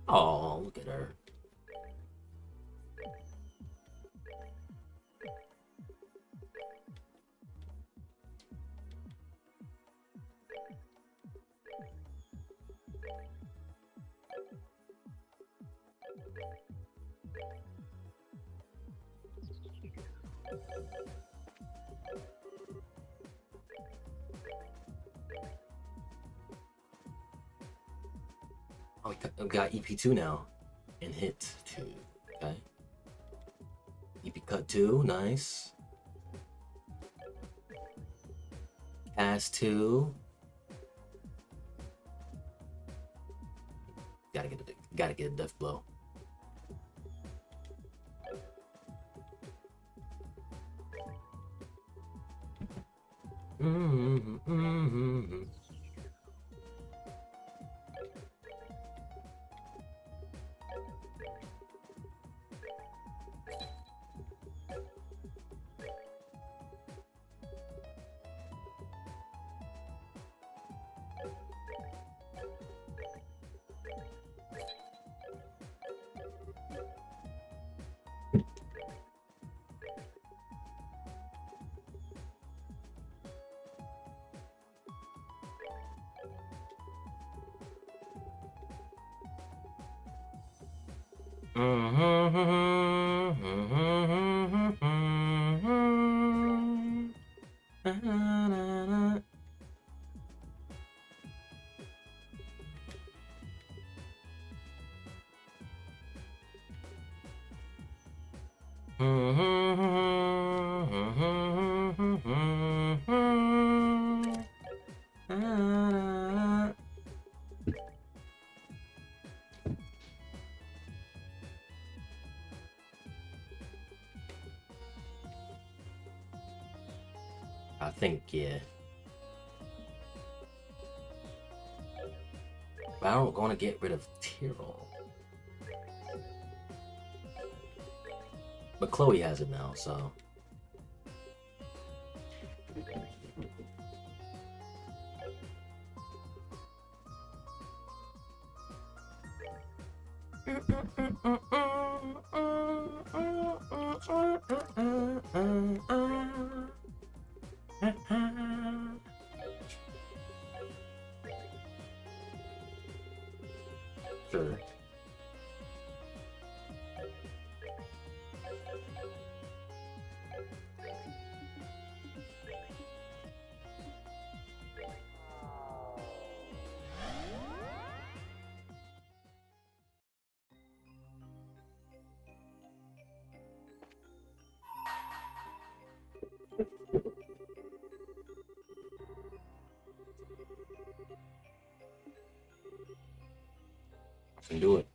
Oh, look at her. Oh, we got EP2 now. And hit 2. Okay. EP cut 2, nice. Pass 2. Gotta get a death blow. I think, yeah. But I don't want to get rid of Tyrell. But Chloe has it now, so. Sure. Can do it.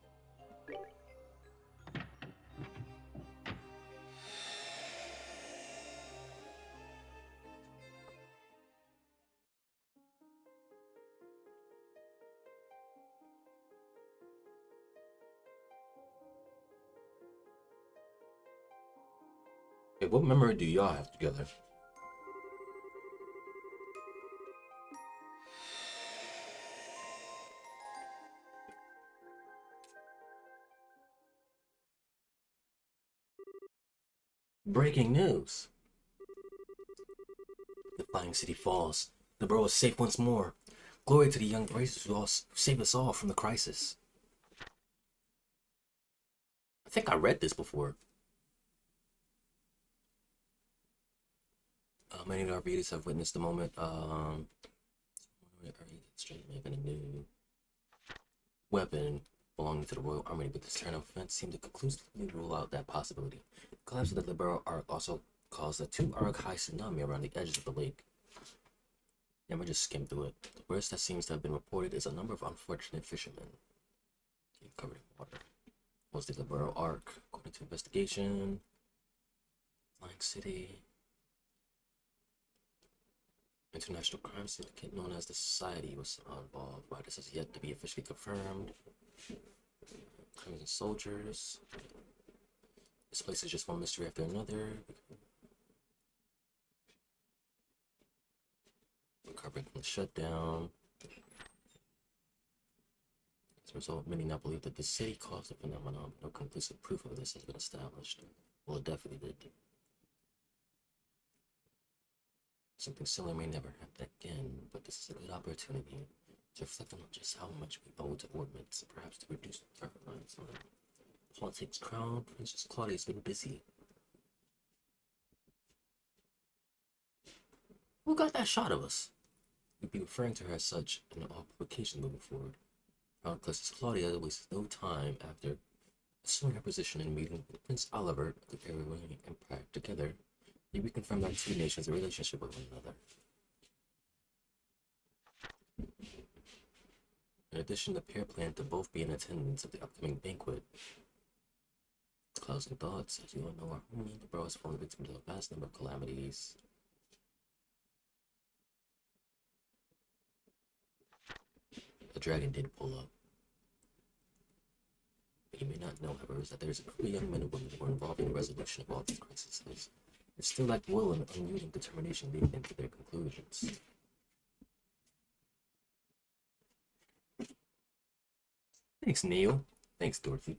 Hey, what memory do y'all have together? Breaking news. The Flying City falls. The borough is safe once more. Glory to the young bracers who saved us all from the crisis. I think I read this before. Many of our readers have witnessed the moment. Straight making a new. weapon belonging to the Royal Army, but this turn of events seemed to conclusively rule out that possibility. The collapse of the Libero Arc also caused a 2-arc high tsunami around the edges of the lake. Yeah, we just skimmed through it. The worst that seems to have been reported is a number of unfortunate fishermen getting covered in water. Was the Libero Arc, according to investigation? Flying City. International crime syndicate known as the Society was involved. Why this has yet to be officially confirmed. Criminals and soldiers. This place is just one mystery after another. Recovering from the shutdown. As a result, many now believe that the city caused the phenomenon, but no conclusive proof of this has been established. Well, it definitely did. Something similar may never happen again, but this is a good opportunity to reflect on just how much we owe to Ordnance, and perhaps to reduce our reliance on it. Politics, Crown Princess Claudia's been busy. Who got that shot of us? We'd be referring to her as such in all publications moving forward. Crown Princess Claudia wastes no time after assuming her position and meeting with Prince Oliver of the Arawain Empire. Together, they reconfirmed our two nations' relationship with one another. In addition, the pair planned to both be in attendance at the upcoming banquet. Clouds and thoughts, as you all know, our homeland, the borough has fallen victim to a vast number of calamities. The dragon did pull up. What you may not know, however, is that there is a group of young men and women who are involved in the resolution of all these crises. They still lack will and unyielding determination leading them to their conclusions. Thanks, Neil. Thanks, Dorothy.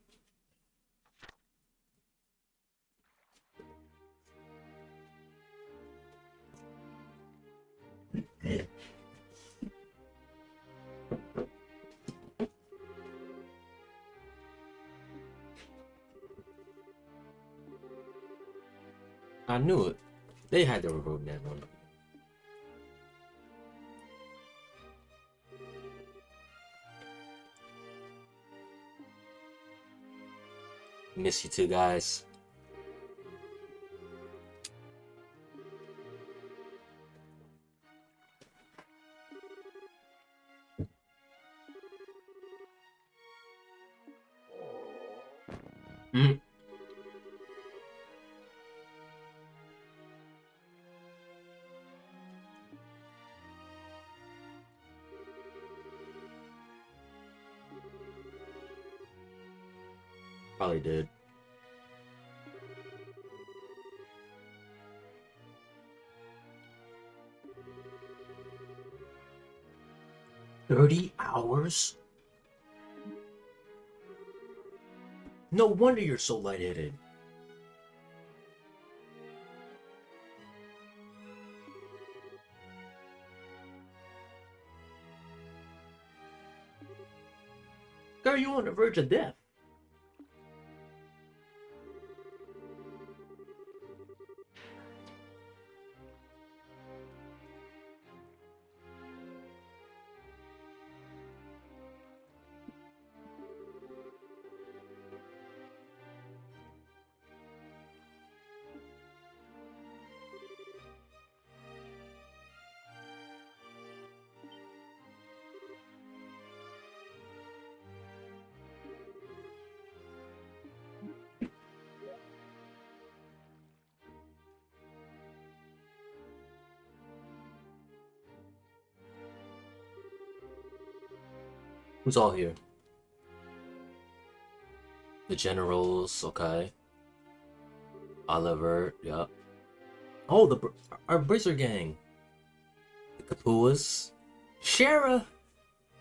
I knew it. They had to have wrote that one. Miss you too, guys. Mm. Probably did. $30 hours? No wonder you're so lightheaded. Girl, you on the verge of death. Who's all here? The generals, okay. Oliver, yep. Oh, our Brizzer gang. The Kapuas. Shara,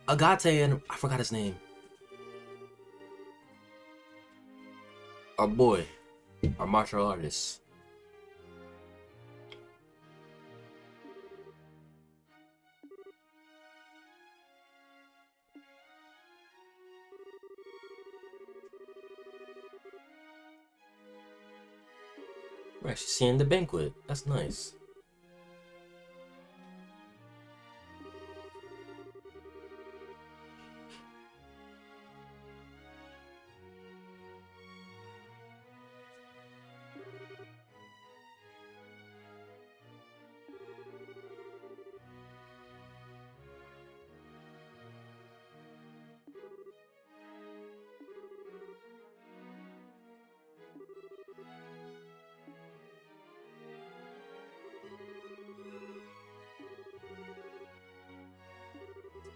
Agate, and I forgot his name. Our boy, our martial artist. We're actually seeing the banquet. That's nice.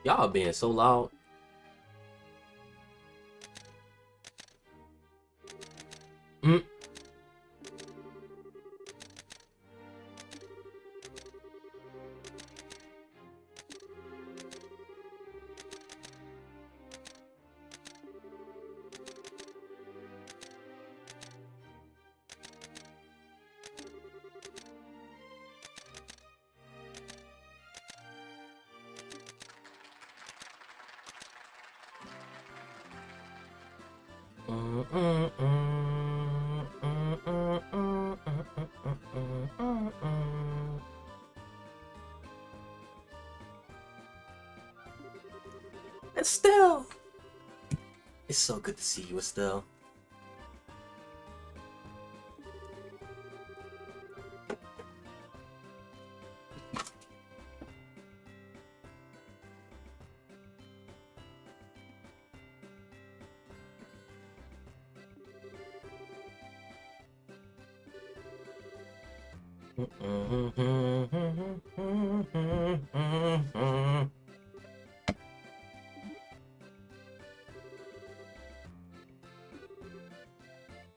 Y'all being so loud. Mm. Estelle! It's so good to see you, Estelle.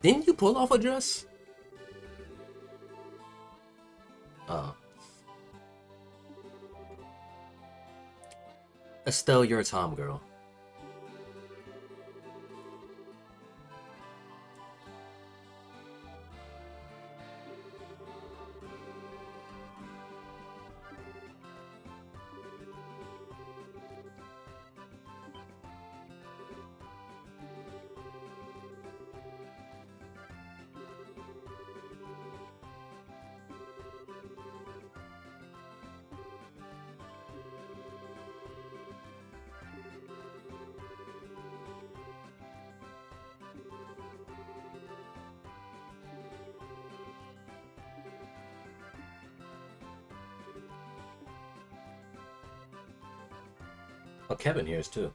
Didn't you pull off a dress? Oh. Estelle, you're a Tom girl. Oh, Kevin here is too.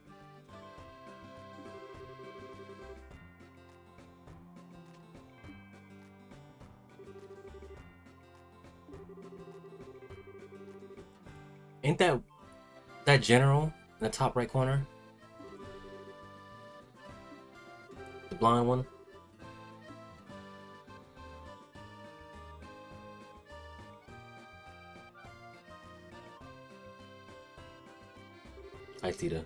Ain't that general in the top right corner? The blind one? Hi, Tita.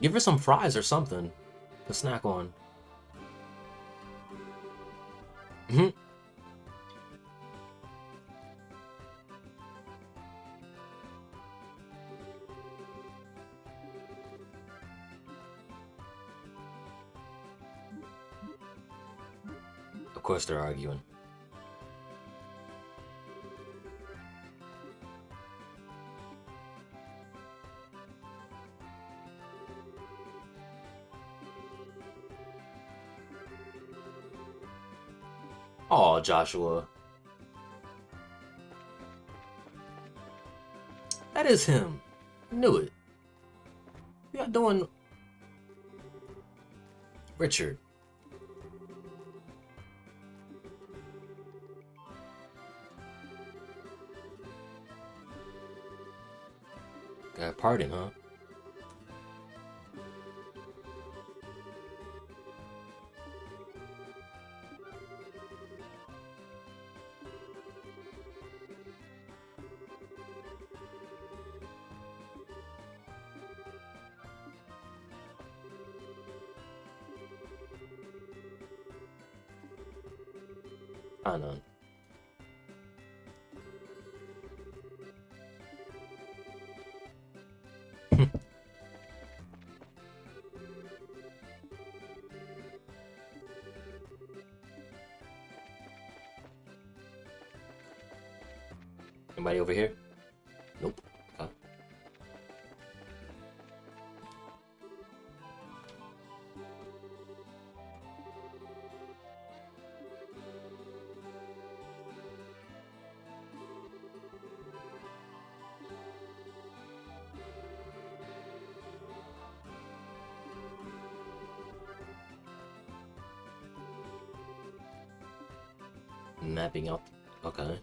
Give her some fries or something to snack on. Mm-hmm. Of course they're arguing. Aw, Joshua. That is him. I knew it. We are doing Richard. Got a pardon, huh? I know. Anybody over here? Nope. Okay. Mapping out. Okay.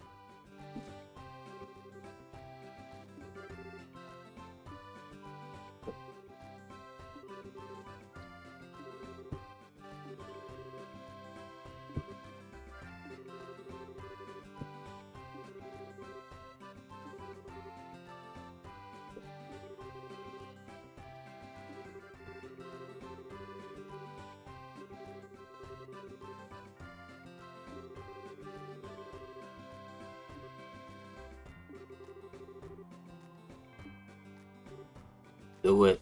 Do it.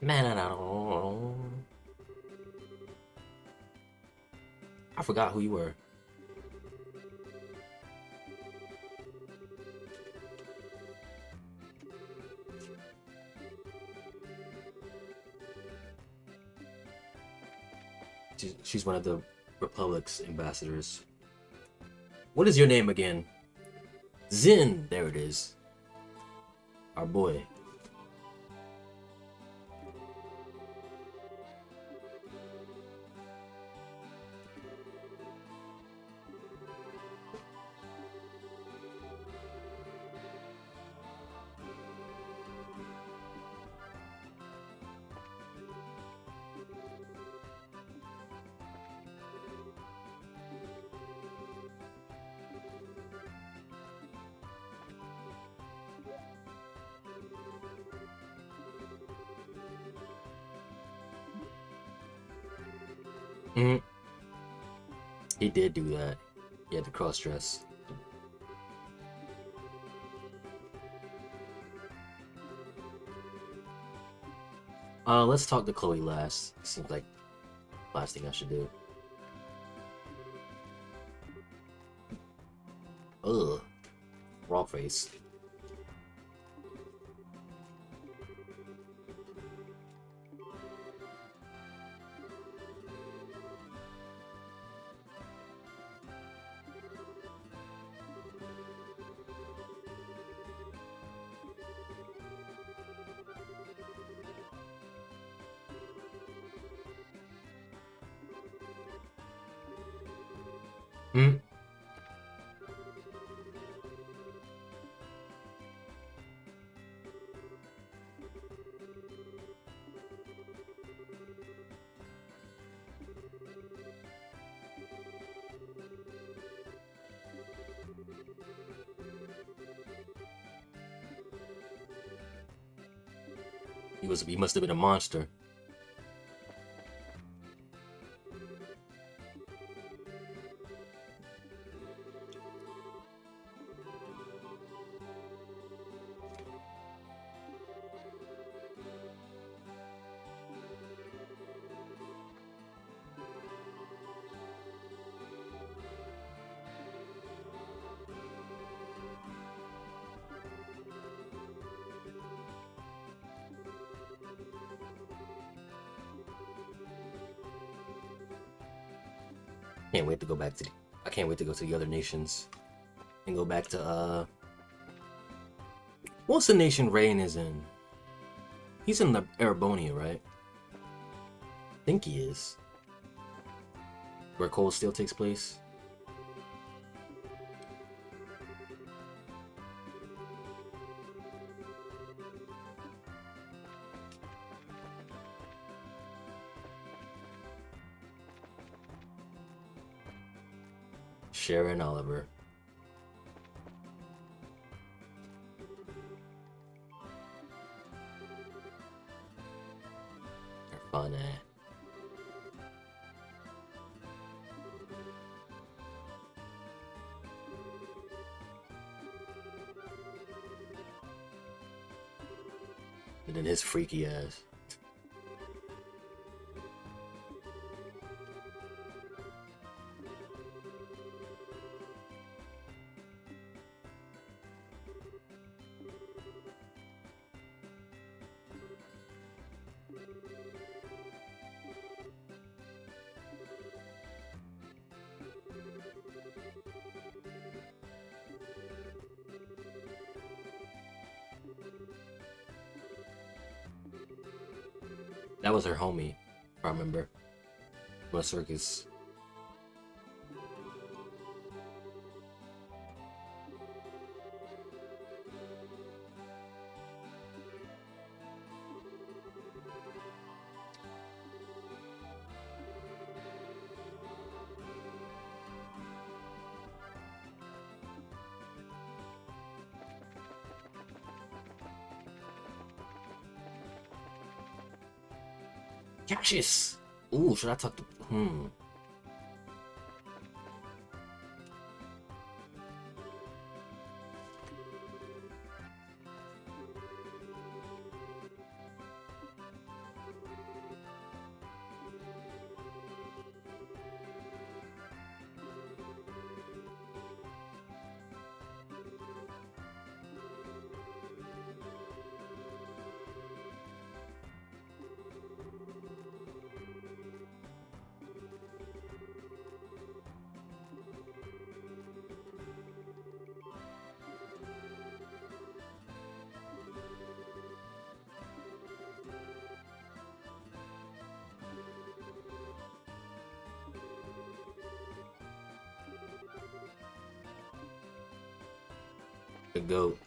Man, I forgot who you were. She's one of the Republic's ambassadors. What is your name again? Zin. There it is. Our boy. Mm-hmm. He did do that. He had to cross dress. Let's talk to Chloe last. Seems like the last thing I should do. Ugh. Raw face. Hmm. He must have been a monster. Can't wait to go back to I can't wait to go to the other nations and go back to what's the nation Rain is in? He's in the Erebonia, right? I think he is. Where Cold Steel takes place. Sharon Oliver. Funny. And then his freaky ass. That was her homie, if I remember. What circus? Cassius! Ooh, should I talk to... The goat.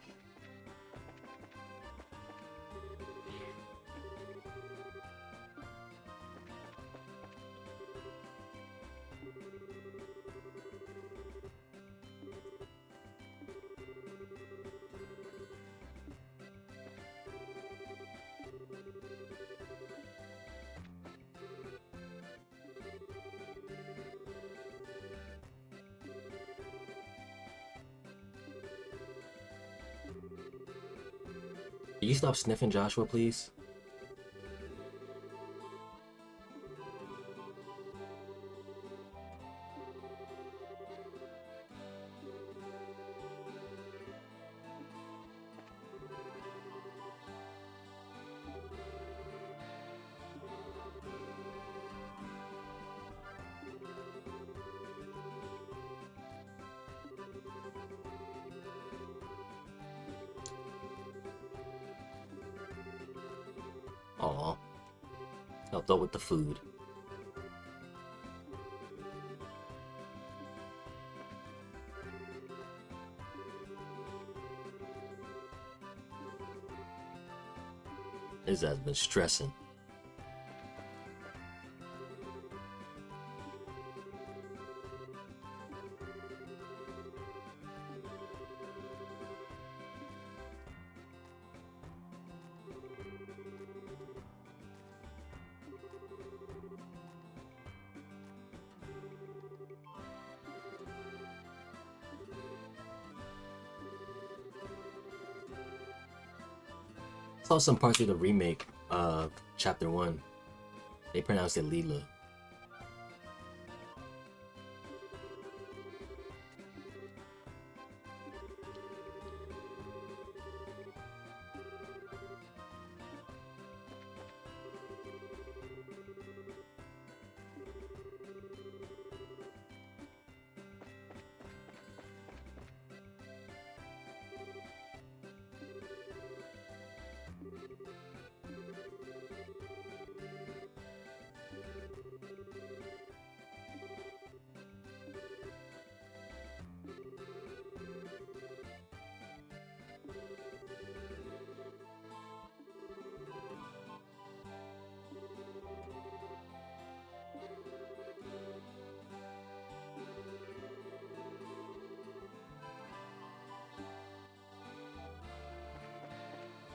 Can you stop sniffing, Joshua, please? Aw. Helped out with the food. His ass been stressing. Saw some parts of the remake of Chapter 1. They pronounced it Leela.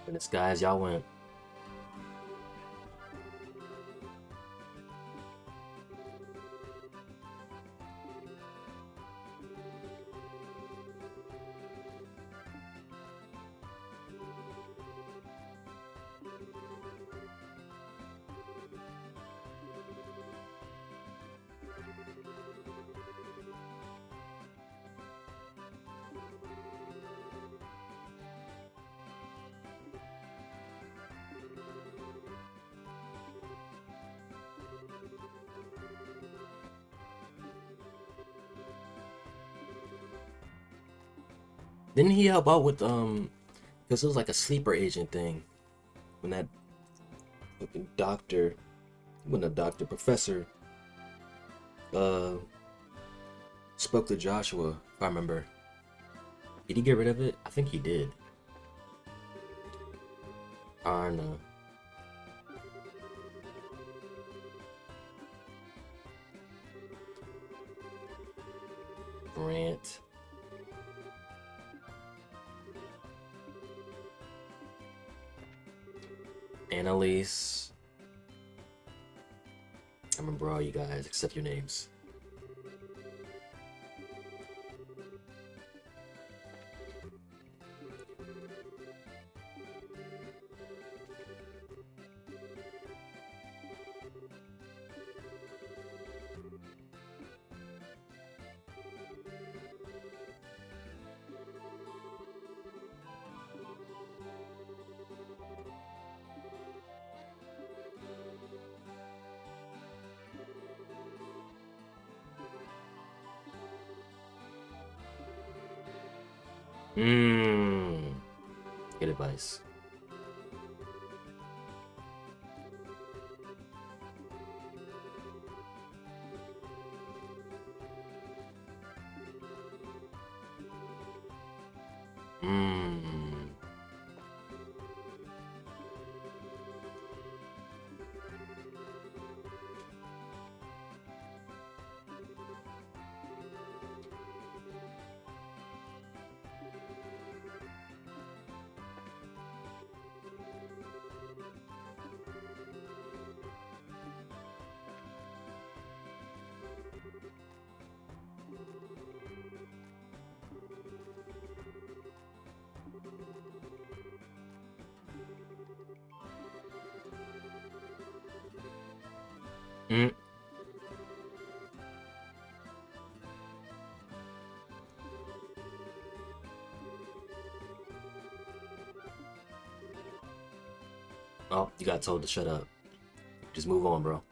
And this guys, y'all went. Didn't he help out with because it was like a sleeper agent thing when that fucking doctor, when the doctor professor uh spoke to Joshua, if I remember. Did he get rid of it? I think he did. I don't know. Grant. Annalise. I remember all you guys except your names. Mmm. Good advice. Mmm. Mm. Oh, you got told to shut up. Just move on, bro.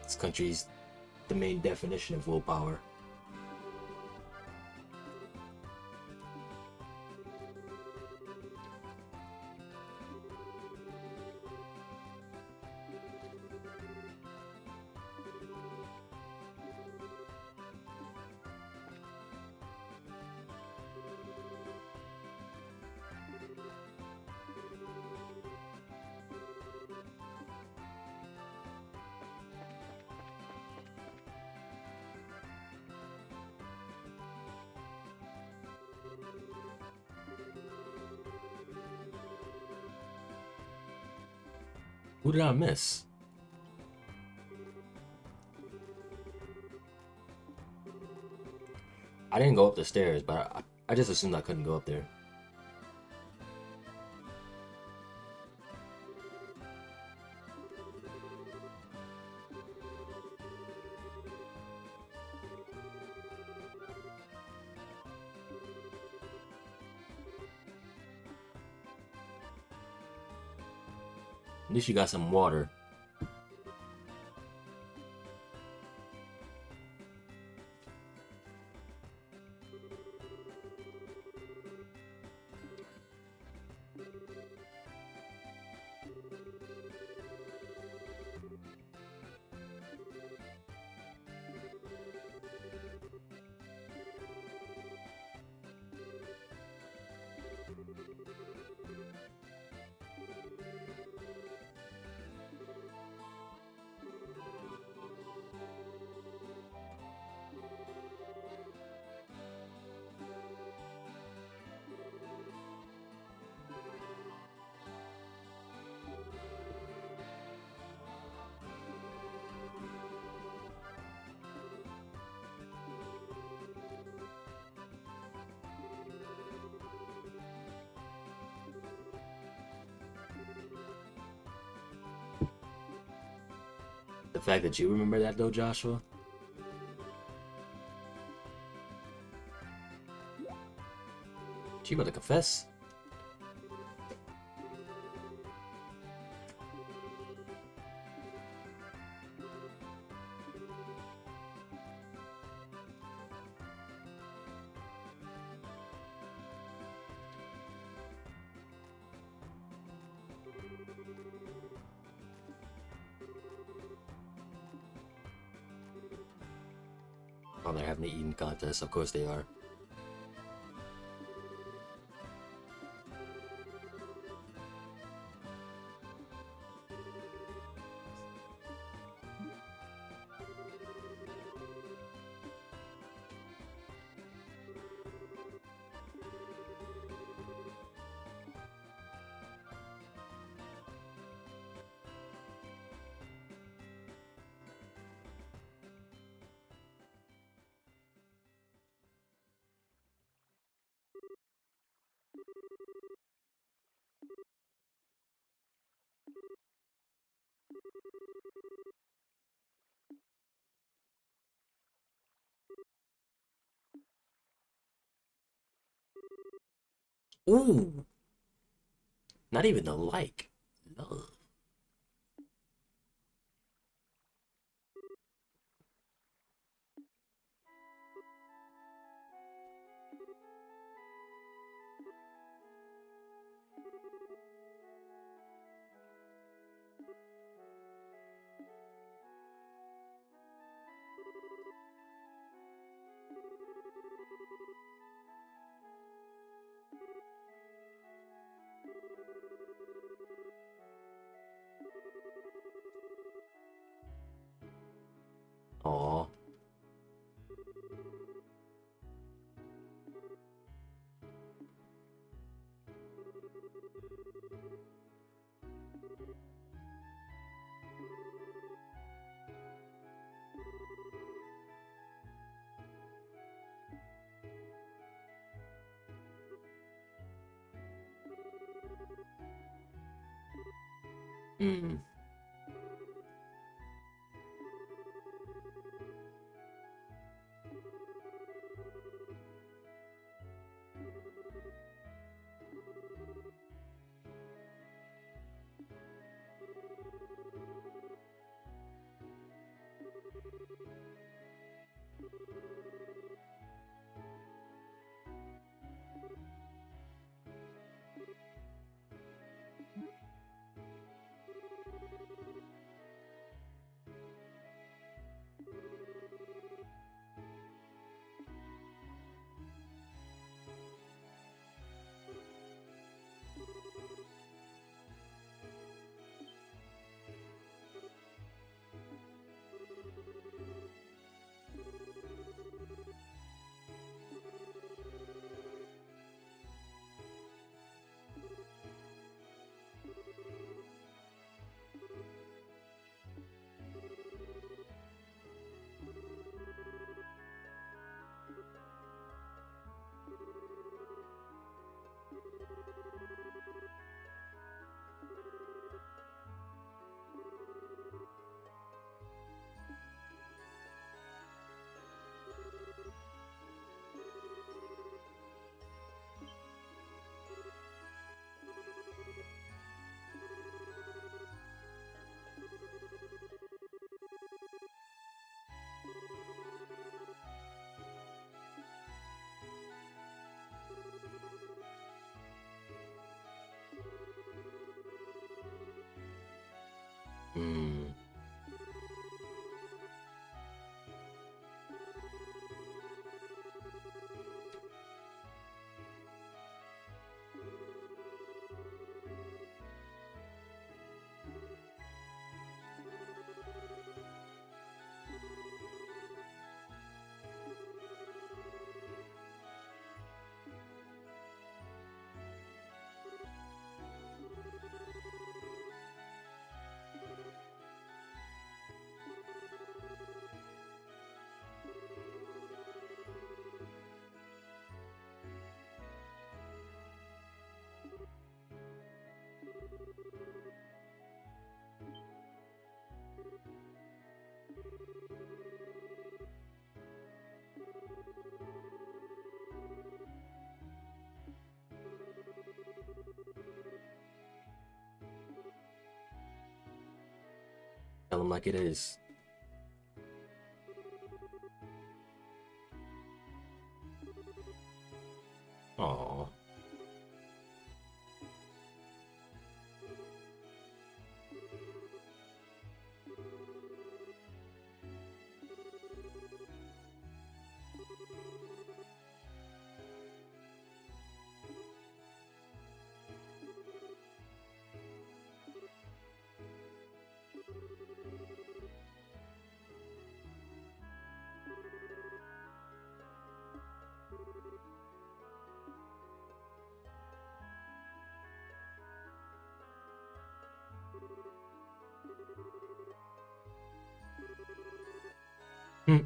This country's the main definition of willpower. Who did I miss? I didn't go up the stairs, but I just assumed I couldn't go up there. At least you got some water. The fact that you remember that though, Joshua. She about to confess. Oh, they're having an eating contest. Of course they are. Ooh, not even a like. Love. Aw. Hmm. Hmm. Tell him like it is. Aww. Hmm.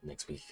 Next week.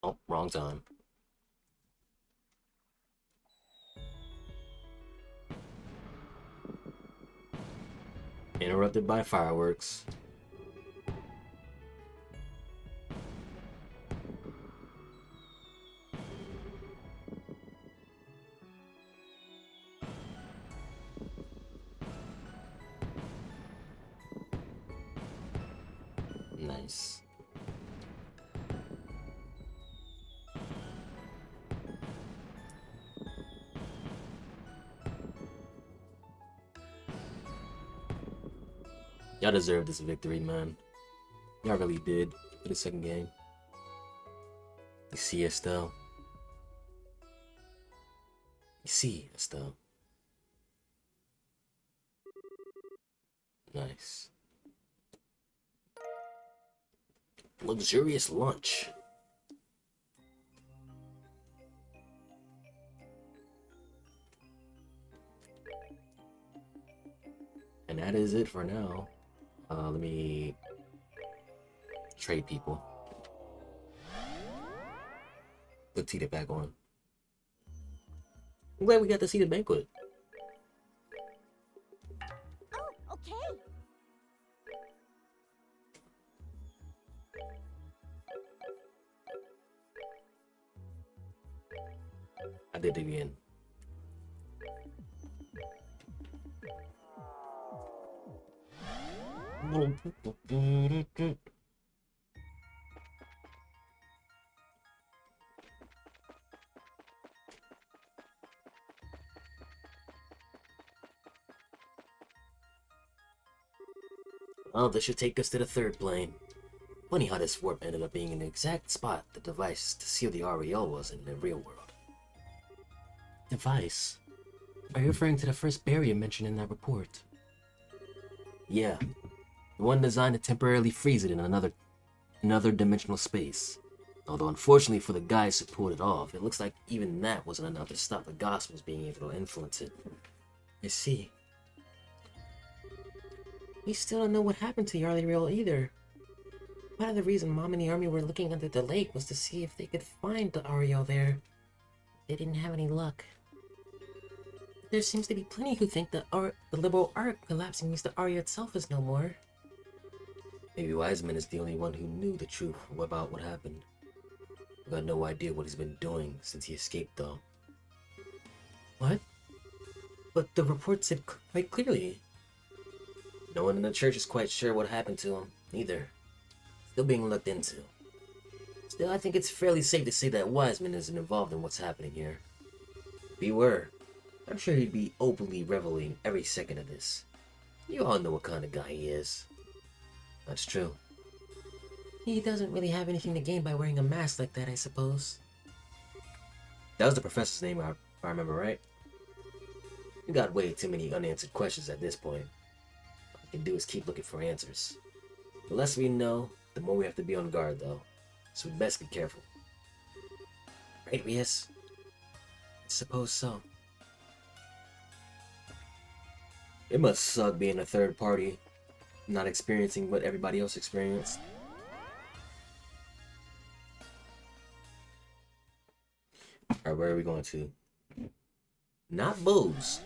Oh, wrong time. Interrupted by fireworks. Nice. Y'all deserve this victory, man. Y'all really did for the second game. You see, Estelle? You see, Estelle? Nice. Luxurious lunch. And that is it for now. Let me trade people. Put Tita back on. I'm glad we got to see the banquet. Oh, okay. I did it again. Oh, this should take us to the third plane. Funny how this warp ended up being in the exact spot the device to seal the REL was in the real world. Device? Are you referring to the first barrier mentioned in that report? Yeah. The one designed to temporarily freeze it in another dimensional space. Although unfortunately for the guys who pulled it off, it looks like even that wasn't enough to stop the Gospels being able to influence it. I see. We still don't know what happened to Yarly Rail either. Part of the reason Mom and the army were looking under the lake was to see if they could find the Ariel there. They didn't have any luck. There seems to be plenty who think the liberal arc collapsing means the Aria itself is no more. Maybe Wiseman is the only one who knew the truth about what happened. I've got no idea what he's been doing since he escaped, though. What? But the report said quite clearly. No one in the church is quite sure what happened to him, either. Still being looked into. Still, I think it's fairly safe to say that Wiseman isn't involved in what's happening here. If he were, I'm sure he'd be openly reveling every second of this. You all know what kind of guy he is. That's true. He doesn't really have anything to gain by wearing a mask like that, I suppose. That was the professor's name, if I remember right. We got way too many unanswered questions at this point. All we can do is keep looking for answers. The less we know, the more we have to be on guard, though. So we best be careful. Right, Rias? I suppose so. It must suck being a third party, not experiencing what everybody else experienced. Alright, where are we going to? Not Bose.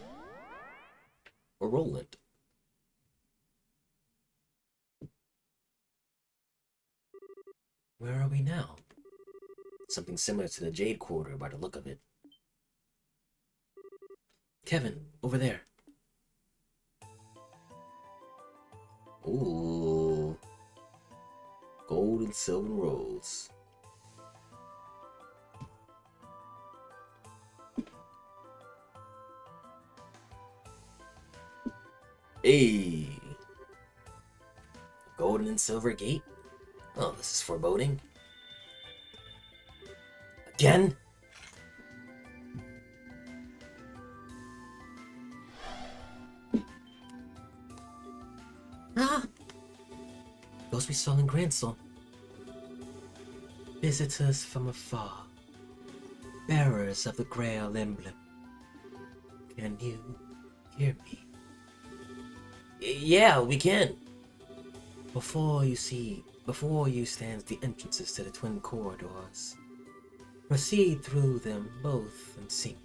Or Roland. Where are we now? Something similar to the Jade Quarter by the look of it. Kevin, over there. Ooh. Gold and silver rolls. Hey. Golden and silver gate? Oh, this is foreboding. Again? Ah! Those we saw in Gransel. Visitors from afar. Bearers of the Grail emblem. Can you hear me? Yeah, we can. Before you stands the entrances to the twin corridors. Proceed through them both in sync,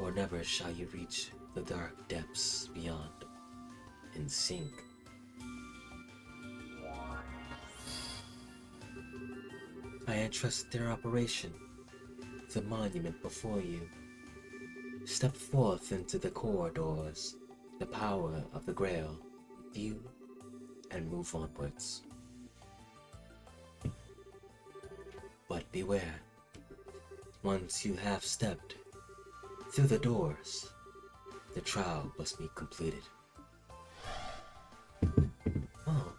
or never shall you reach the dark depths beyond. In sync. I entrust their operation, the monument before you. Step forth into the corridors, the power of the Grail with you, and move onwards. But beware, once you have stepped through the doors, the trial must be completed. Oh.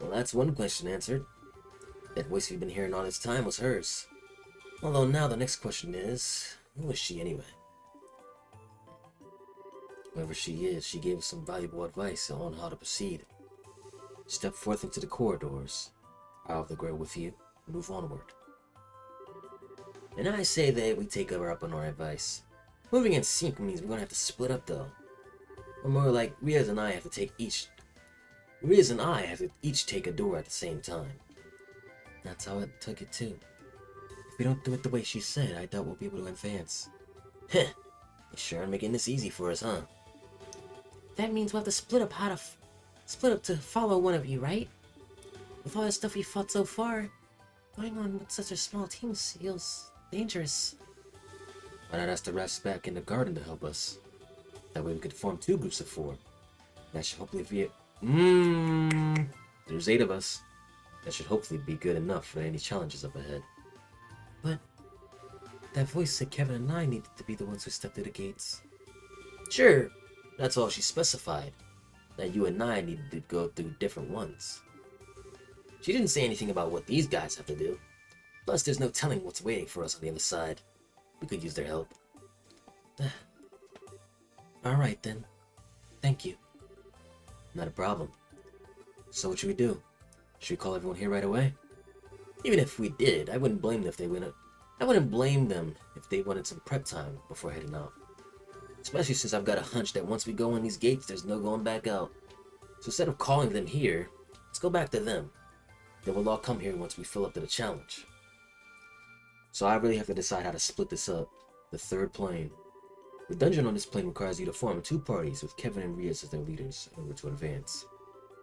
Well, that's one question answered. That voice we've been hearing all this time was hers. Although now the next question is, who is she anyway? Whoever she is, she gave us some valuable advice on how to proceed. Step forth into the corridors, power of the Grail with you, and move onward. And I say that we take her up on our advice. Moving in sync means we're gonna have to split up though. Or more like, Riaz and I have to each take a door at the same time. That's how it took it too. If we don't do it the way she said, I doubt we'll be able to advance. Heh, you sure are making this easy for us, huh? That means we'll have to split up to follow one of you, right? With all the stuff we fought so far, going on with such a small team feels dangerous. Why not ask the rest back in the garden to help us? That way we could form 2 groups of 4. That should hopefully be there's 8 of us. That should hopefully be good enough for any challenges up ahead. But that voice said Kevin and I needed to be the ones who stepped through the gates. Sure, that's all she specified. That you and I needed to go through different ones. She didn't say anything about what these guys have to do. Plus, there's no telling what's waiting for us on the other side. We could use their help. Alright then. Thank you. Not a problem. So what should we do? Should we call everyone here right away? Even if we did, I wouldn't blame them if they wanted some prep time before heading out. Especially since I've got a hunch that once we go in these gates, there's no going back out. So instead of calling them here, let's go back to them. Then we'll all come here once we fill up to the challenge. So I really have to decide how to split this up. The third plane. The dungeon on this plane requires you to form 2 parties with Kevin and Rias as their leaders in order to advance.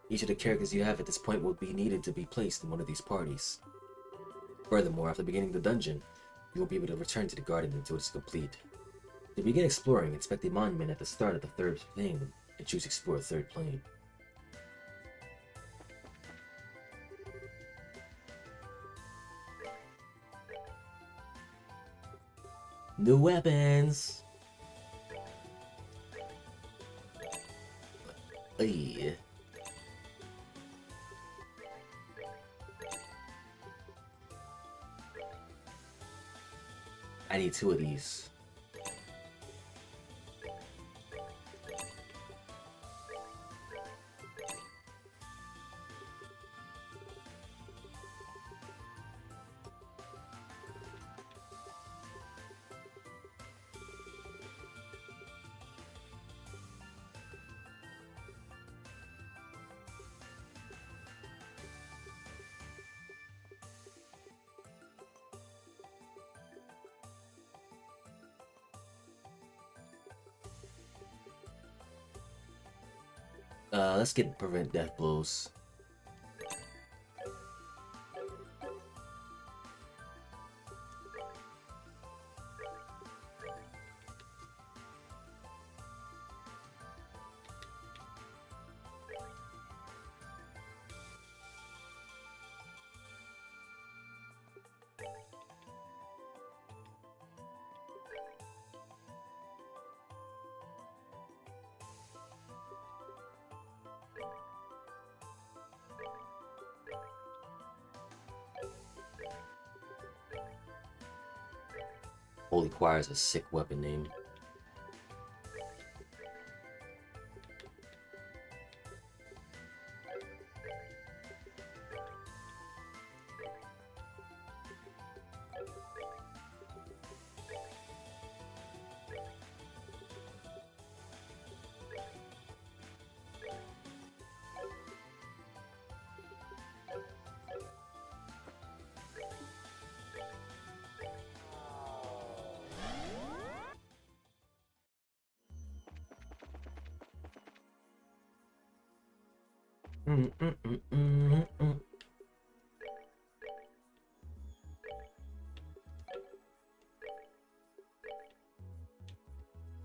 Each of the characters you have at this point will be needed to be placed in one of these parties. Furthermore, after beginning the dungeon, you won't be able to return to the garden until it is complete. To begin exploring, inspect the monument at the start of the third plane and choose Explore Third Plane. New weapons! Ay. I need 2 of these. Let's get prevent death blows. Holy Choir is a sick weapon name.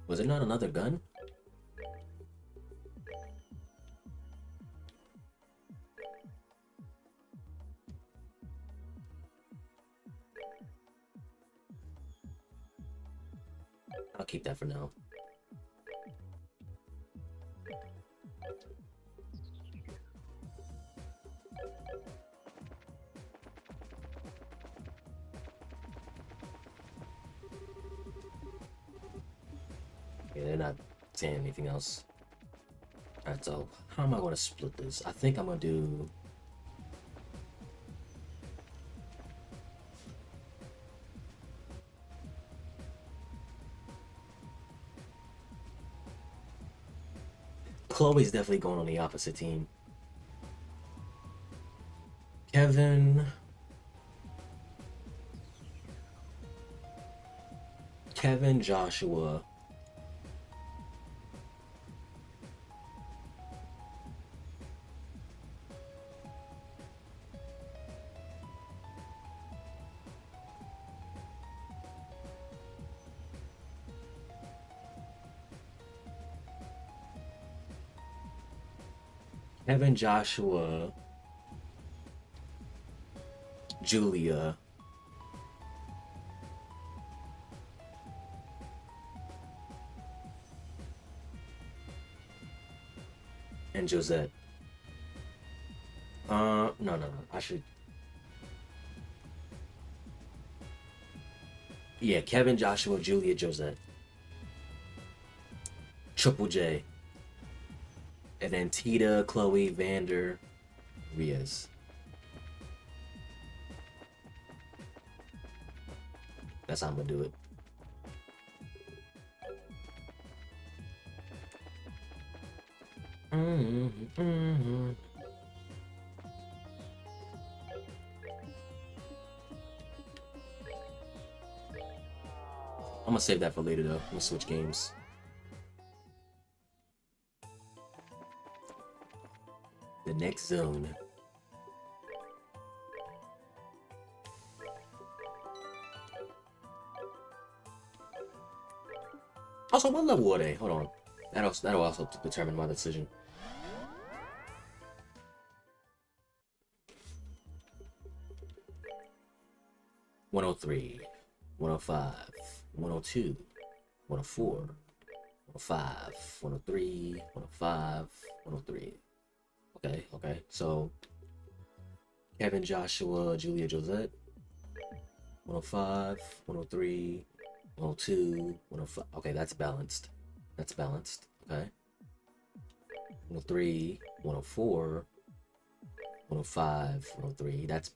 Was it not another gun? I'll keep that for now. Yeah, they're not saying anything else. Alright, so how am I going to split this? I think I'm going to do... Chloe's definitely going on the opposite team. Kevin, Joshua, Julia, and Josette. No. I should. Yeah, Kevin, Joshua, Julia, Josette. Triple J. And then Tita, Chloe, Vander, Riaz. That's how I'm gonna do it. I'm gonna save that for later though. I'm gonna switch games. The next zone. Also, what level are they? Hold on. That'll also determine my decision. One oh three, 105, 102, 104, 105, 103, 105, 103. Okay, okay. So Kevin, Joshua, Julia, Josette. 105, 103, 102, 105. Okay, that's balanced. That's balanced. Okay. 103, 104, 105, 103. That's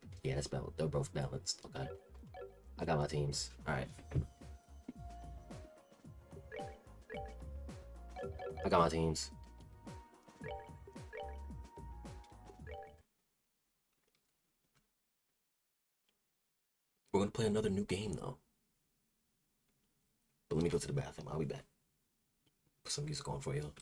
balanced. They're both balanced. Okay. I got my teams. Alright. I got my teams. We're gonna play another new game though. But let me go to the bathroom. I'll be back. Put some music on for you.